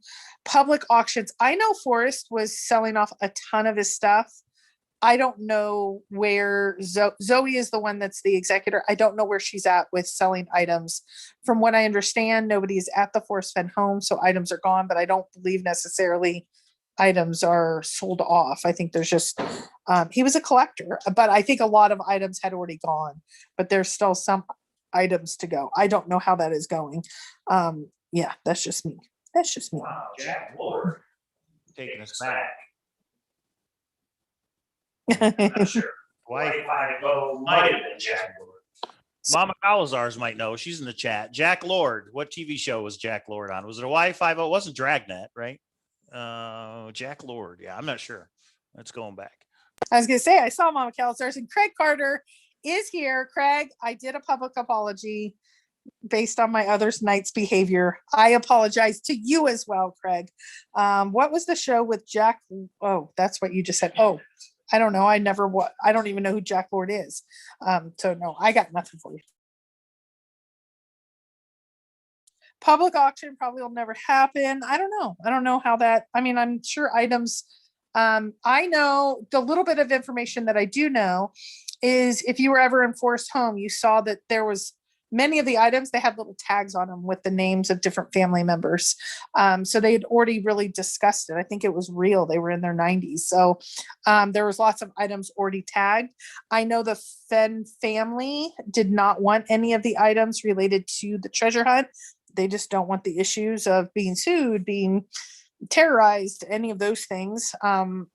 public auctions. I know Forrest was selling off a ton of his stuff. I don't know where Zoe is the one that's the executor. I don't know where she's at with selling items. From what I understand, nobody's at the Forrest Fenn home, so items are gone, but I don't believe necessarily items are sold off. I think there's just, he was a collector, but I think a lot of items had already gone, but there's still some items to go. I don't know how that is going. Yeah, that's just me. That's just me.
Wow, Jack Lord taking us back. Not sure. Wife might have been Jack Lord. Mama Cowlazars might know. She's in the chat. Jack Lord. What TV show was Jack Lord on? Was it a Y50? It wasn't Dragnet, right? Jack Lord. Yeah, I'm not sure. Let's going back.
I was gonna say I saw Mama Cowlazars and Craig Carter is here. Craig, I did a public apology based on my other night's behavior. I apologize to you as well, Craig. What was the show with Jack? Oh, that's what you just said. Oh, I don't know. I don't even know who Jack Lord is. So no, I got nothing for you. Public auction probably will never happen. I don't know. I don't know how that, I mean, I'm sure items, I know the little bit of information that I do know is if you were ever in Forrest home, you saw that there was many of the items, they had little tags on them with the names of different family members. So they had already really discussed it. I think it was real. They were in their 90s. So there was lots of items already tagged. I know the Fenn family did not want any of the items related to the treasure hunt. They just don't want the issues of being sued, being terrorized, any of those things.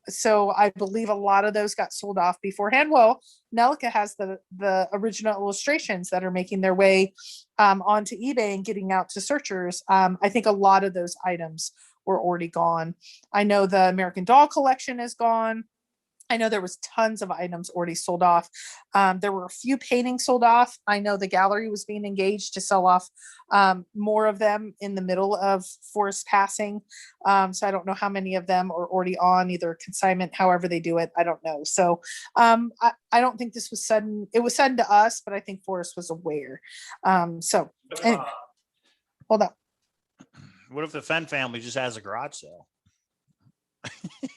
So I believe a lot of those got sold off beforehand. Well, Nelica has the original illustrations that are making their way onto eBay and getting out to searchers. I think a lot of those items were already gone. I know the American Doll collection is gone. I know there was tons of items already sold off. There were a few paintings sold off. I know the gallery was being engaged to sell off more of them in the middle of Forrest passing. So I don't know how many of them are already on either consignment, however they do it. I don't know. So I don't think this was sudden. It was sudden to us, but I think Forrest was aware. So anyway, hold on.
What if the Fenn family just has a garage sale?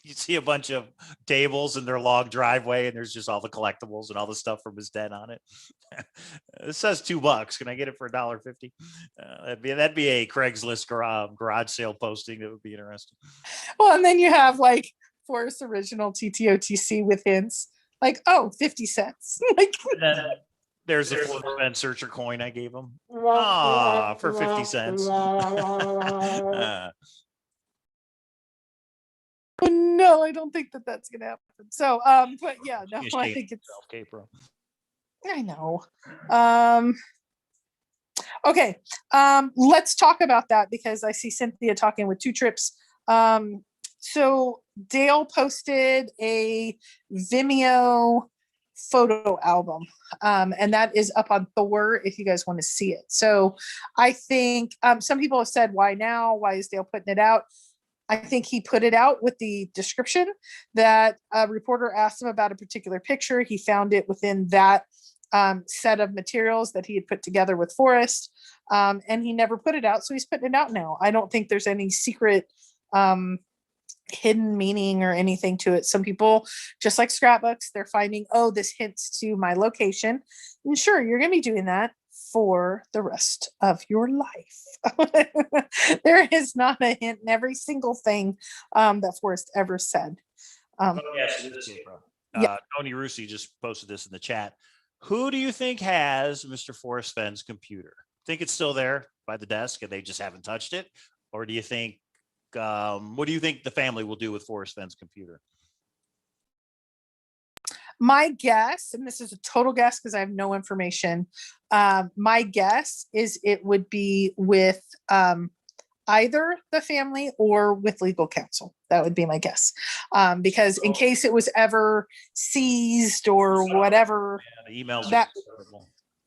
You see a bunch of tables in their long driveway, and there's just all the collectibles and all the stuff from his den on it. It says $2. Can I get it for $1.50? That'd be a Craigslist garage sale posting. That would be interesting.
Well, and then you have like Forrest original TTOTC with hints like, oh, 50 cents. Like,
there's a Forrest Fenn searcher coin I gave him. For 50 cents.
No, I don't think that that's gonna happen. So, but yeah, no, I think it's
okay, bro.
I know. Okay, let's talk about that because I see Cynthia talking with Two Trips. So Dale posted a Vimeo photo album, and that is up on Thor if you guys want to see it. So I think some people have said, why now? Why is Dale putting it out? I think he put it out with the description that a reporter asked him about a particular picture. He found it within that set of materials that he had put together with Forrest, and he never put it out. So he's putting it out now. I don't think there's any secret hidden meaning or anything to it. Some people, just like scrapbooks, they're finding, oh, this hints to my location. And sure, you're going to be doing that for the rest of your life. There is not a hint in every single thing that Forrest ever said.
Yes, it is, bro. Tony Russi just posted this in the chat. Who do you think has Mr. Forrest Fenn's computer? Think it's still there by the desk and they just haven't touched it? Or do you think, what do you think the family will do with Forrest Fenn's computer?
My guess, and this is a total guess because I have no information, my guess is it would be with either the family or with legal counsel. That would be my guess. Because in case it was ever seized or whatever.
Yeah, the emails
that,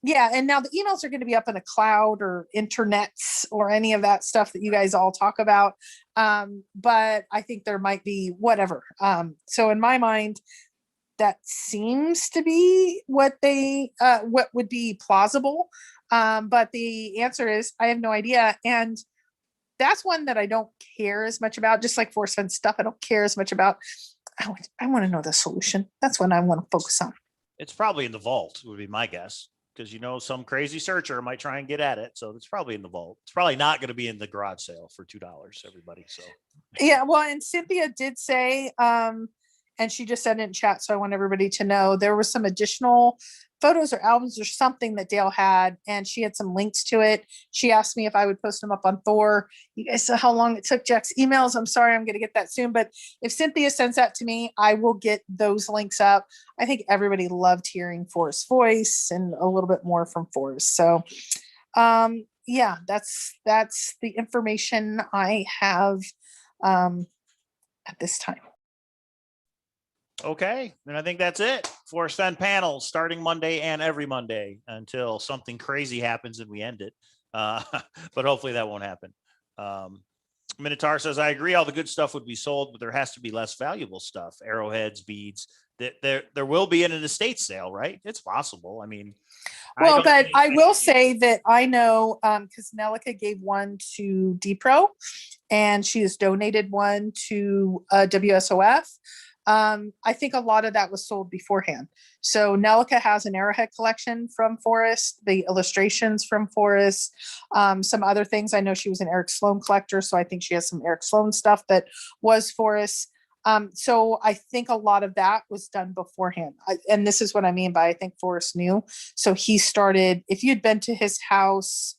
yeah, and now the emails are going to be up in a cloud or internets or any of that stuff that you guys all talk about. But I think there might be whatever. So in my mind, that seems to be what would be plausible. But the answer is, I have no idea. And that's one that I don't care as much about. Just like Forrest Fenn stuff, I don't care as much about. I want to know the solution. That's what I want to focus on.
It's probably in the vault, would be my guess, because some crazy searcher might try and get at it. So it's probably in the vault. It's probably not going to be in the garage sale for $2, everybody. So
yeah, well, and Cynthia did say, and she just said in chat, so I want everybody to know there was some additional photos or albums or something that Dale had, and she had some links to it. She asked me if I would post them up on Thor. You guys saw how long it took Jack's emails. I'm sorry, I'm going to get that soon, but if Cynthia sends that to me, I will get those links up. I think everybody loved hearing Forrest's voice and a little bit more from Forrest. So yeah, that's the information I have at this time.
okay, and I think that's it. Forrest Fenn panel starting Monday and every Monday until something crazy happens and we end it. But hopefully that won't happen. Minotaur says, I agree, all the good stuff would be sold, but there has to be less valuable stuff, arrowheads, beads. There will be in an estate sale, right? It's possible. I mean,
well, but I will say that I know because Nelica gave one to DPro and she has donated one to WSOF. I think a lot of that was sold beforehand. So Nelica has an arrowhead collection from Forrest, the illustrations from Forrest, some other things. I know she was an Eric Sloan collector, so I think she has some Eric Sloan stuff that was Forrest. So I think a lot of that was done beforehand. And this is what I mean by I think Forrest knew. So he started, if you'd been to his house,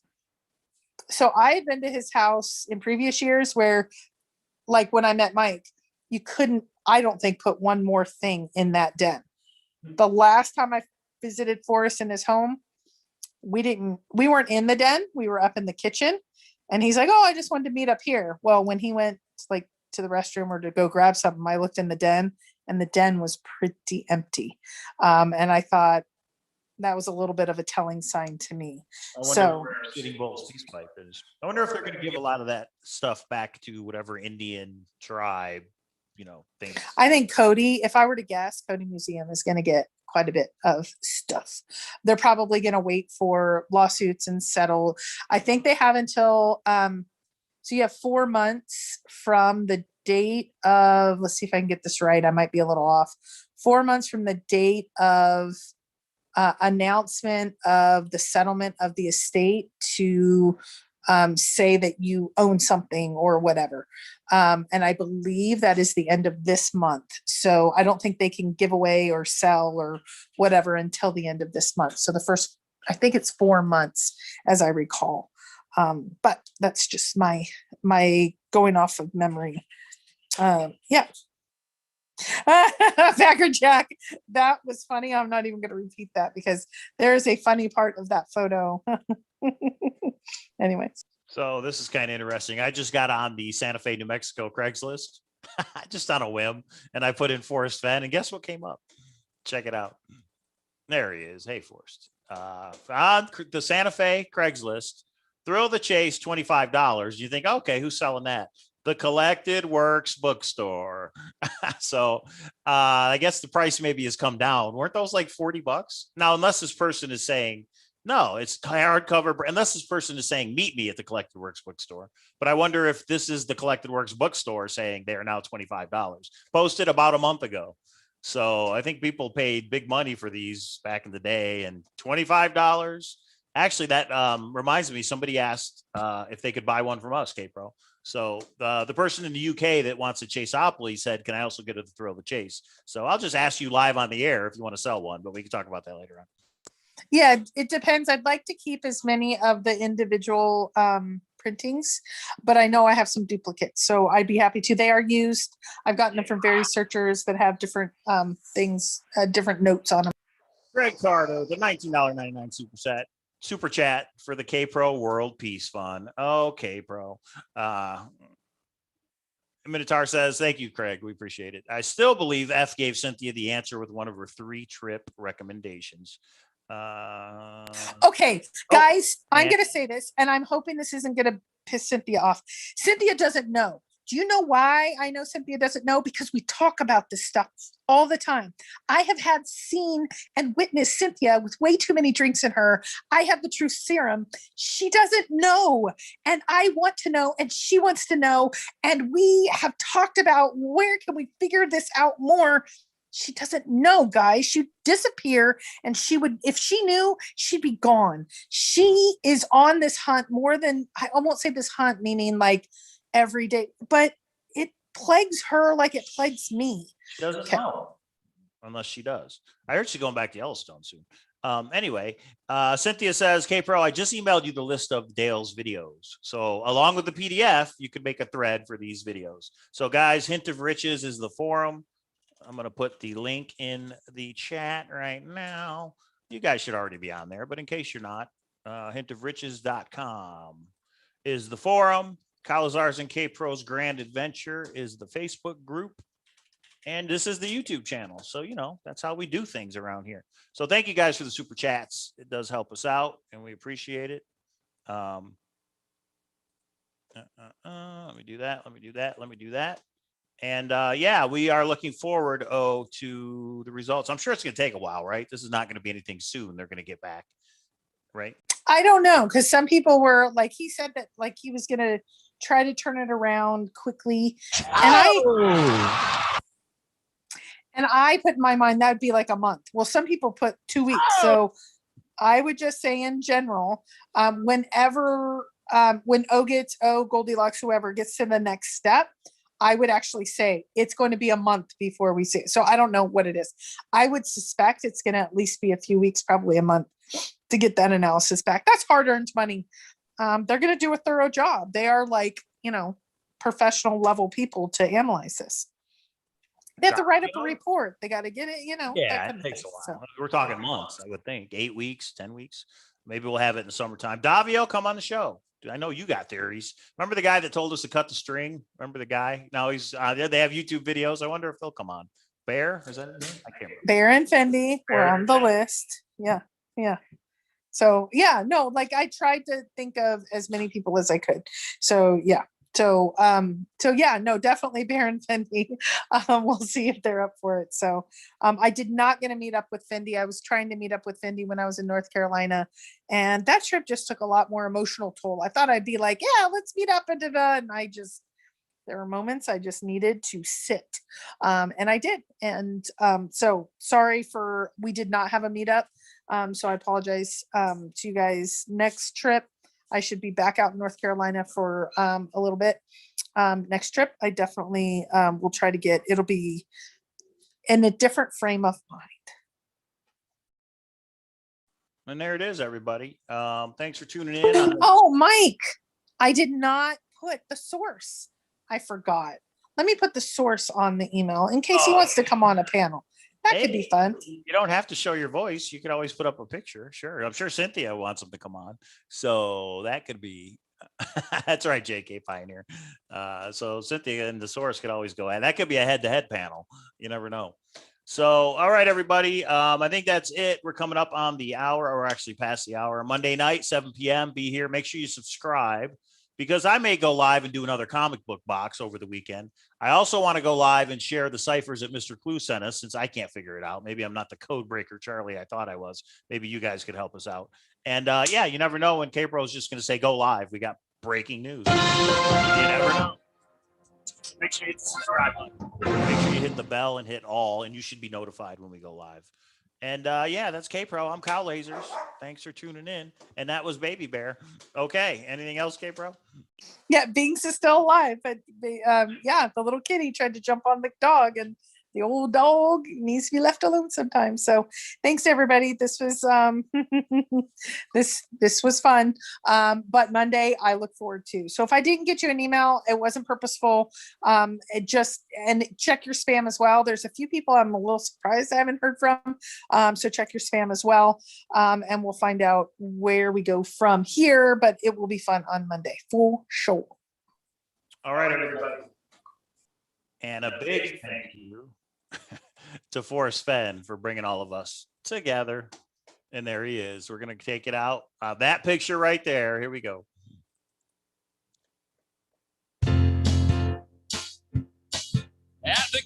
so I had been to his house in previous years where, like when I met Mike, you couldn't, I don't think, put one more thing in that den. The last time I visited Forrest in his home, we weren't in the den. We were up in the kitchen and he's like, oh, I just wanted to meet up here. Well, when he went like to the restroom or to go grab something, I looked in the den and the den was pretty empty. And I thought that was a little bit of a telling sign to me. So
I wonder if they're going to give a lot of that stuff back to whatever Indian tribe, things.
I think Cody, if I were to guess, Cody Museum is going to get quite a bit of stuff. They're probably going to wait for lawsuits and settle. I think they have until, so you have 4 months from the date of, let's see if I can get this right. I might be a little off. 4 months from the date of announcement of the settlement of the estate to say that you own something or whatever. And I believe that is the end of this month. So I don't think they can give away or sell or whatever until the end of this month. So the first, I think it's 4 months as I recall. But that's just my going off of memory. Yeah. Backer Jack, that was funny. I'm not even going to repeat that because there is a funny part of that photo. Anyways.
So this is kind of interesting. I just got on the Santa Fe, New Mexico Craigslist, just on a whim, and I put in Forrest Fenn, and guess what came up? Check it out. There he is. Hey, Forrest. On the Santa Fe Craigslist, Thrill the Chase, $25. You think, okay, who's selling that? The Collected Works bookstore. So I guess the price maybe has come down. Weren't those like $40? Now, unless this person is saying, no, it's hardcover, unless this person is saying, meet me at the Collected Works bookstore. But I wonder if this is the Collected Works bookstore saying they are now $25, posted about a month ago. So I think people paid big money for these back in the day, and $25. Actually, that reminds me, somebody asked if they could buy one from us, K-Pro. So the person in the UK that wants a Chaseopoly said, can I also get a Thrill the Chase? So I'll just ask you live on the air if you want to sell one, but we can talk about that later on.
Yeah, it depends. I'd like to keep as many of the individual printings, but I know I have some duplicates, so I'd be happy to. They are used. I've gotten them from various searchers that have different things, different notes on them.
Greg Carter, the $19.99 super chat for the K-Pro World Peace Fund. Okay, Pro. Minotaur says, thank you, Craig. We appreciate it. I still believe F gave Cynthia the answer with one of her 3 trip recommendations.
Okay, guys, I'm going to say this, and I'm hoping this isn't going to piss Cynthia off. Cynthia doesn't know. Do you know why I know Cynthia doesn't know? Because we talk about this stuff all the time. I have had seen and witnessed Cynthia with way too many drinks in her. I have the truth serum. She doesn't know. And I want to know, and she wants to know. And we have talked about where can we figure this out more. She doesn't know, guys. She'd disappear, and she would, if she knew, she'd be gone. She is on this hunt more than, I won't say this hunt, meaning like every day, but it plagues her like it plagues me.
She doesn't know, unless she does. I heard she's going back to Yellowstone soon. Anyway, Cynthia says, K-Pro, I just emailed you the list of Dale's videos. So along with the PDF, you could make a thread for these videos. So guys, Hint of Riches is the forum. I'm going to put the link in the chat right now. You guys should already be on there, but in case you're not, hintofriches.com is the forum. Cowlazars and K-Pro's Grand Adventure is the Facebook group. And this is the YouTube channel. So, you know, that's how we do things around here. So thank you guys for the super chats. It does help us out and we appreciate it. Let me do that. Let me do that. Let me do that. And yeah, we are looking forward to the results. I'm sure it's going to take a while, right? This is not going to be anything soon. They're going to get back, right?
I don't know, because some people were like, he said that like he was going to try to turn it around quickly. And I put in my mind that'd be like a month. Well, some people put 2 weeks. So I would just say in general, whenever when Goldilocks, whoever gets to the next step, I would actually say it's going to be a month before we see it. So I don't know what it is. I would suspect it's going to at least be a few weeks, probably a month, to get that analysis back. That's hard-earned money. They're going to do a thorough job. They are like, you know, professional level people to analyze this. They have to write up a report. They got to get it, you know.
Yeah, it takes a while. So we're talking months, I would think. 8 weeks, 10 weeks. Maybe we'll have it in the summertime. Davio, come on the show. I know you got theories. Remember the guy that told us to cut the string? Remember the guy? Now he's they have YouTube videos. I wonder if they'll come on. Bear, is that his name? I can't remember.
Bear and Fendi were on the list. Yeah, yeah. So yeah, no, like I tried to think of as many people as I could. So yeah. So yeah, no, definitely Bear and Fendi. We'll see if they're up for it. So I did not get to meet up with Fendi. I was trying to meet up with Fendi when I was in North Carolina, and that trip just took a lot more emotional toll. I thought I'd be like, yeah, let's meet up, and there were moments I just needed to sit, and I did. And so sorry we did not have a meetup. So I apologize to you guys. Next trip, I should be back out in North Carolina for a little bit. Next trip, I definitely will try to get, it'll be in a different frame of mind.
And there it is, everybody. Thanks for tuning in.
Oh, Mike, I did not put the source. I forgot. Let me put the source on the email in case he wants to come on a panel. That could be fun.
You don't have to show your voice. You could always put up a picture. Sure. I'm sure Cynthia wants him to come on. So that could be, that's right, JK Pioneer. So Cynthia and the source could always go, and that could be a head-to-head panel. You never know. So, all right, everybody. I think that's it. We're coming up on the hour, or actually past the hour. Monday night, 7 p.m. Be here. Make sure you subscribe, because I may go live and do another comic book box over the weekend. I also want to go live and share the ciphers that Mr. Clue sent us, since I can't figure it out. Maybe I'm not the code breaker, Charlie, I thought I was. Maybe you guys could help us out. And yeah, you never know when K-Bro is just going to say, go live. We got breaking news. You never know. Make sure you hit the subscribe button. Make sure you hit the bell and hit all, and you should be notified when we go live. And yeah, that's K-Pro. I'm Cowlazars. Thanks for tuning in. And that was Baby Bear. Okay. Anything else, K-Pro?
Yeah, Binks is still alive, but yeah, the little kitty tried to jump on the dog, and the old dog needs to be left alone sometimes. So thanks everybody. This was this was fun. But Monday I look forward to. So if I didn't get you an email, it wasn't purposeful. And check your spam as well. There's a few people I'm a little surprised I haven't heard from. So check your spam as well. And we'll find out where we go from here, but it will be fun on Monday for sure.
All right, everybody. And a big thank you to Forrest Fenn for bringing all of us together. And there he is. We're going to take it out. That picture right there. Here we go.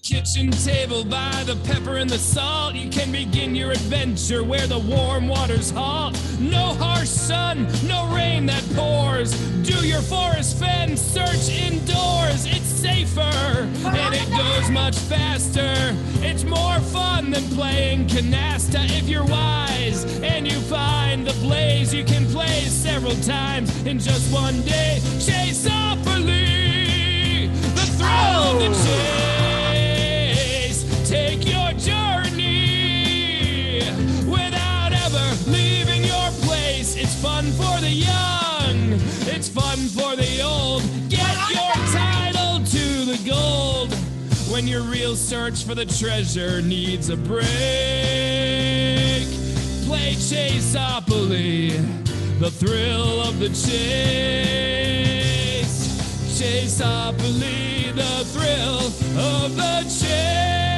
kitchen table by the pepper and the salt, you can begin your adventure where the warm waters halt. No harsh sun, no rain that pours. Do your Forrest Fenn search indoors. It's safer and it goes much faster. It's more fun than playing canasta if you're wise and you find the blaze. You can play several times in just one day. Chase awfully, the thrill of the chase. Take your journey without ever leaving your place. It's fun for the young, it's fun for the old. Get your title to the gold when your real search for the treasure needs a break. Play Chaseopoly, the thrill of the chase. Chaseopoly, the thrill of the chase.